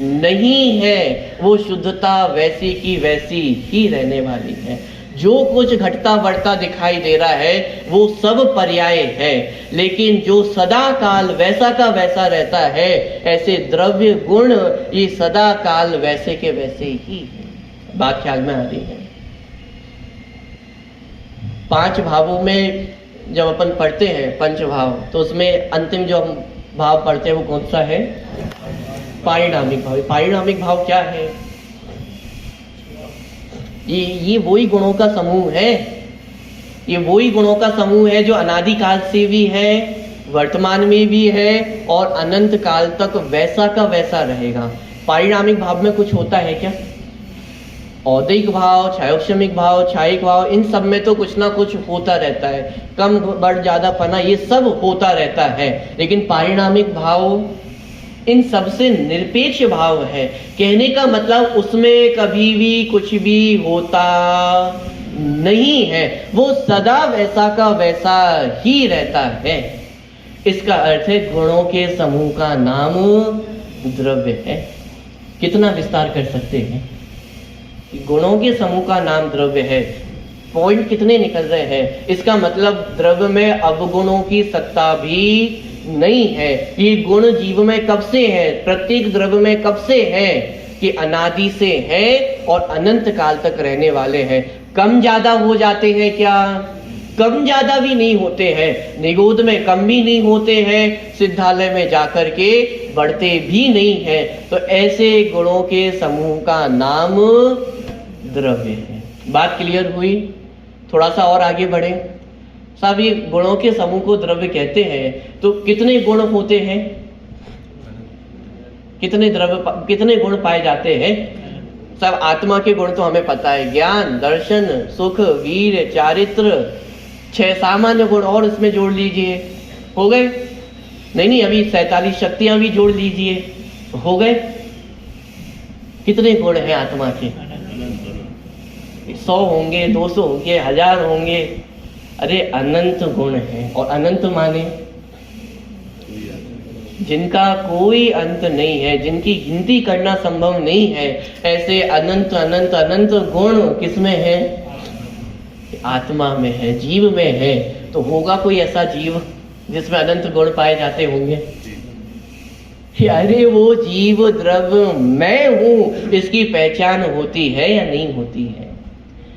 नहीं है, वो शुद्धता वैसी की वैसी ही रहने वाली है। जो कुछ घटता बढ़ता दिखाई दे रहा है वो सब पर्याय है, लेकिन जो सदा काल वैसा का वैसा रहता है, ऐसे द्रव्य गुण ये सदा काल वैसे के वैसे ही है। बात ख्याल में आ रही है? 5 भावों में जब अपन पढ़ते हैं पंचभाव, तो उसमें अंतिम जो हम भाव पढ़ते हैं वो कौन सा है? पारिणामिक भाव। पारिणामिक भाव क्या है? ये वही गुणों का समूह है, ये वही गुणों का समूह है जो अनादि काल से भी है, वर्तमान में भी है और अनंत काल तक वैसा का वैसा रहेगा। पारिणामिक भाव में कुछ होता है क्या? औदिक भाव, छायोक्षमिक भाव, छायिक भाव, इन सब में तो कुछ ना कुछ होता रहता है, कम बढ़ ज्यादा पना ये सब होता रहता है। लेकिन पारिणामिक भाव इन सबसे निरपेक्ष भाव है। कहने का मतलब उसमें कभी भी कुछ भी होता नहीं है, वो सदा वैसा का वैसा ही रहता है। इसका अर्थ है गुणों के समूह का नाम द्रव्य है। कितना विस्तार कर सकते हैं? गुणों के समूह का नाम द्रव्य है। पॉइंट कितने निकल रहे हैं? इसका मतलब द्रव्य में अवगुणों की सत्ता भी नहीं है। ये गुण जीव में कब से है? प्रत्येक द्रव्य में कब से है? कि अनादि से है और अनंत काल तक रहने वाले हैं। कम ज्यादा हो जाते हैं क्या? कम ज्यादा भी नहीं होते हैं। निगोद में कम भी नहीं होते हैं, सिद्धालय में जाकर के बढ़ते भी नहीं है। तो ऐसे गुणों के समूह का नाम द्रव्य है। बात क्लियर हुई? थोड़ा सा और आगे बढ़े। साहब ये गुणों के समूह को द्रव्य कहते हैं, तो कितने गुण होते हैं? कितने गुण पाए जाते हैं? सब आत्मा के गुण तो हमें पता है, ज्ञान, दर्शन, सुख, वीर, चारित्र, 6 सामान्य गुण और इसमें जोड़ लीजिए, हो गए? नहीं, अभी 47 शक्तियां भी जोड़ लीजिए, हो गए? कितने गुण हैं आत्मा के? 100 होंगे, 200 होंगे, 1000 होंगे। अरे अनंत गुण है। और अनंत माने जिनका कोई अंत नहीं है, जिनकी गिनती करना संभव नहीं है, ऐसे अनंत अनंत अनंत गुण किसमें है? आत्मा में है, जीव में है। तो होगा कोई ऐसा जीव जिसमें अनंत गुण पाए जाते होंगे? अरे वो जीव द्रव्य मैं हूं, इसकी पहचान होती है या नहीं होती है?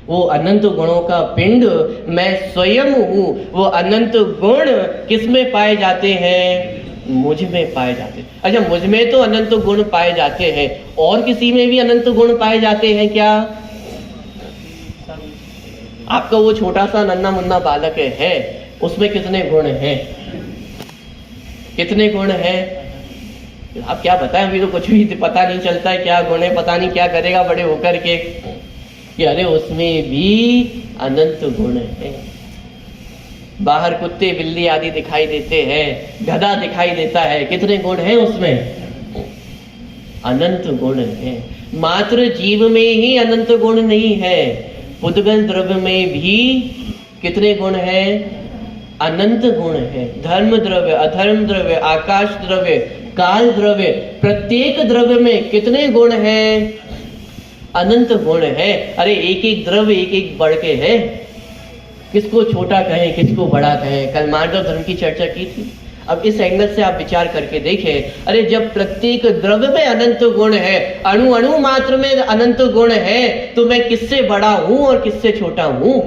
वो अनंत गुणों का पिंड मैं स्वयं हूं। वो अनंत गुण किसमें पाए जाते हैं? मुझ में पाए जाते हैं। अच्छा, मुझ में तो अनंत गुण पाए जाते हैं, और किसी में भी अनंत गुण पाए जाते हैं क्या? आपका वो छोटा सा नन्ना मुन्ना बालक है, उसमें कितने गुण हैं? कितने गुण हैं? आप क्या बताएं? अभी तो कुछ भी पता नहीं चलता है क्या गुण है, पता नहीं क्या करेगा बड़े होकर के। कि अरे उसमें भी अनंत गुण है। बाहर कुत्ते बिल्ली आदि दिखाई देते हैं, गधा दिखाई देता है, कितने गुण हैं उसमें? अनंत गुण है। मात्र जीव में ही अनंत गुण नहीं है, पुद्गल द्रव्य में भी कितने गुण हैं? अनंत गुण है। धर्म द्रव्य, अधर्म द्रव्य, आकाश द्रव्य, काल द्रव्य, प्रत्येक द्रव्य में कितने गुण हैं? अनंत गुण है। अरे एक एक द्रव्य एक एक बढ़ के है, किसको छोटा कहें, किसको बड़ा कहें। कल मार्गव धर्म की चर्चा की थी। अब इस एंगल से आप विचार करके देखें। अरे जब प्रत्येक द्रव्य में अनंत गुण है, अणु अणु मात्र में अनंत गुण है, तो मैं किससे बड़ा हूं और किससे छोटा हूं?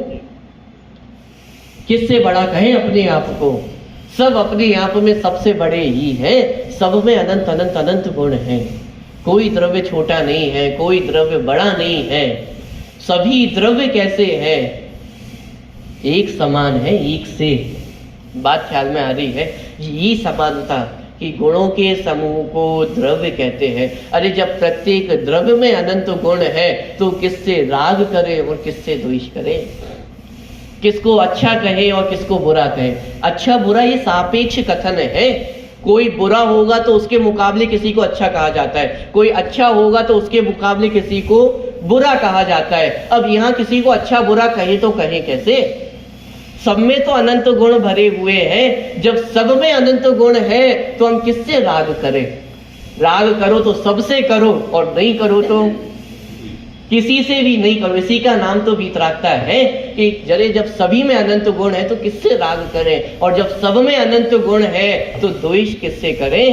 किससे बड़ा कहें अपने आप को? सब अपने आप में सबसे बड़े ही हैं। सब में अनंत अनंत अनंत गुण हैं। कोई द्रव्य छोटा नहीं है, कोई द्रव्य बड़ा नहीं है। सभी द्रव्य कैसे हैं? एक समान है, एक से। बात ख्याल में आ रही है? ये समानता कि गुणों के समूह को द्रव्य कहते हैं। अरे जब प्रत्येक द्रव्य में अनंत गुण है, तो किससे राग करे और किससे द्वेष करे? किसको अच्छा कहे और किसको बुरा कहे? अच्छा बुरा ये सापेक्ष कथन है। कोई बुरा होगा तो उसके मुकाबले किसी को अच्छा कहा जाता है, कोई अच्छा होगा तो उसके मुकाबले किसी को बुरा कहा जाता है। अब यहाँ किसी को अच्छा बुरा कहे तो कहे कैसे? सब में तो अनंत गुण भरे हुए हैं। जब सब में अनंत गुण है तो हम किससे राग करें? राग करो तो सबसे करो, और नहीं करो तो किसी से भी नहीं करो। इसी का नाम तो वीतरागता है कि जरे जब सभी में अनंत गुण है तो किससे राग करें, और जब सब में अनंत गुण है तो द्वेष किससे करें?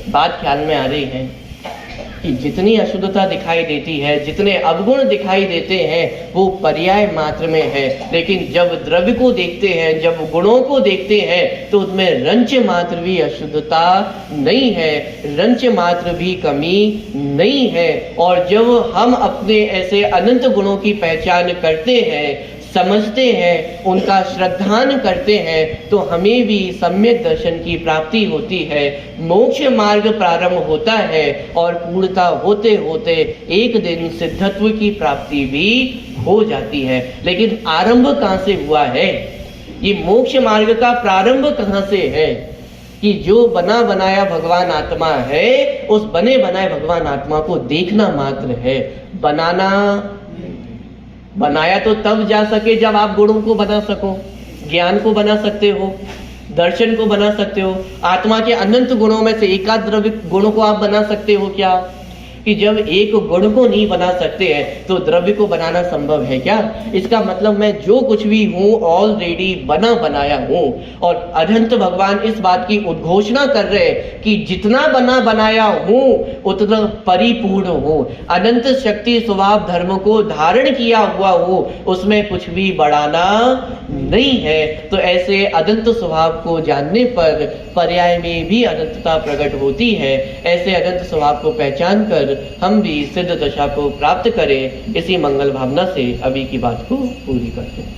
बात ख्याल में आ रही है कि जितनी अशुद्धता दिखाई देती है, जितने अवगुण दिखाई देते हैं, वो पर्याय मात्र में है। लेकिन जब द्रव्य को देखते हैं, जब गुणों को देखते हैं, तो उसमें रंच मात्र भी अशुद्धता नहीं है, रंच मात्र भी कमी नहीं है। और जब हम अपने ऐसे अनंत गुणों की पहचान करते हैं, समझते हैं, उनका श्रद्धान करते हैं, तो हमें भी सम्यक दर्शन की प्राप्ति होती है। मोक्ष मार्ग प्रारंभ होता है और पूर्णता होते होते एक दिन सिद्धत्व की प्राप्ति भी हो जाती है। लेकिन आरंभ कहाँ से हुआ है? ये मोक्ष मार्ग का प्रारंभ कहाँ से है? कि जो बना बनाया भगवान आत्मा है, उस बने बनाए भगवान आत्मा को देखना मात्र है। बनाया तो तब जा सके जब आप गुणों को बना सको, ज्ञान को बना सकते हो, दर्शन को बना सकते हो। आत्मा के अनंत गुणों में से एकाध द्रव्य गुणों को आप बना सकते हो क्या? कि जब एक गुण को नहीं बना सकते हैं तो द्रव्य को बनाना संभव है क्या? इसका मतलब मैं जो कुछ भी हूं ऑलरेडी बना बनाया हूं। और अनंत भगवान इस बात की उद्घोषणा कर रहे हैं कि जितना बना बनाया हूं उतना परिपूर्ण हूं, अनंत शक्ति स्वभाव धर्म को धारण किया हुआ हूं, उसमें कुछ भी बढ़ाना नहीं है। तो ऐसे अनंत स्वभाव को जानने पर पर्याय में भी अनंतता प्रकट होती है। ऐसे अनंत स्वभाव को पहचान कर हम भी सिद्ध दशा को प्राप्त करें, इसी मंगल भावना से अभी की बात को पूरी करते हैं।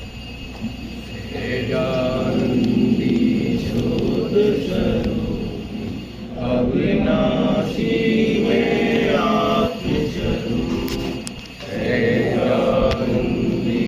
अविनाशी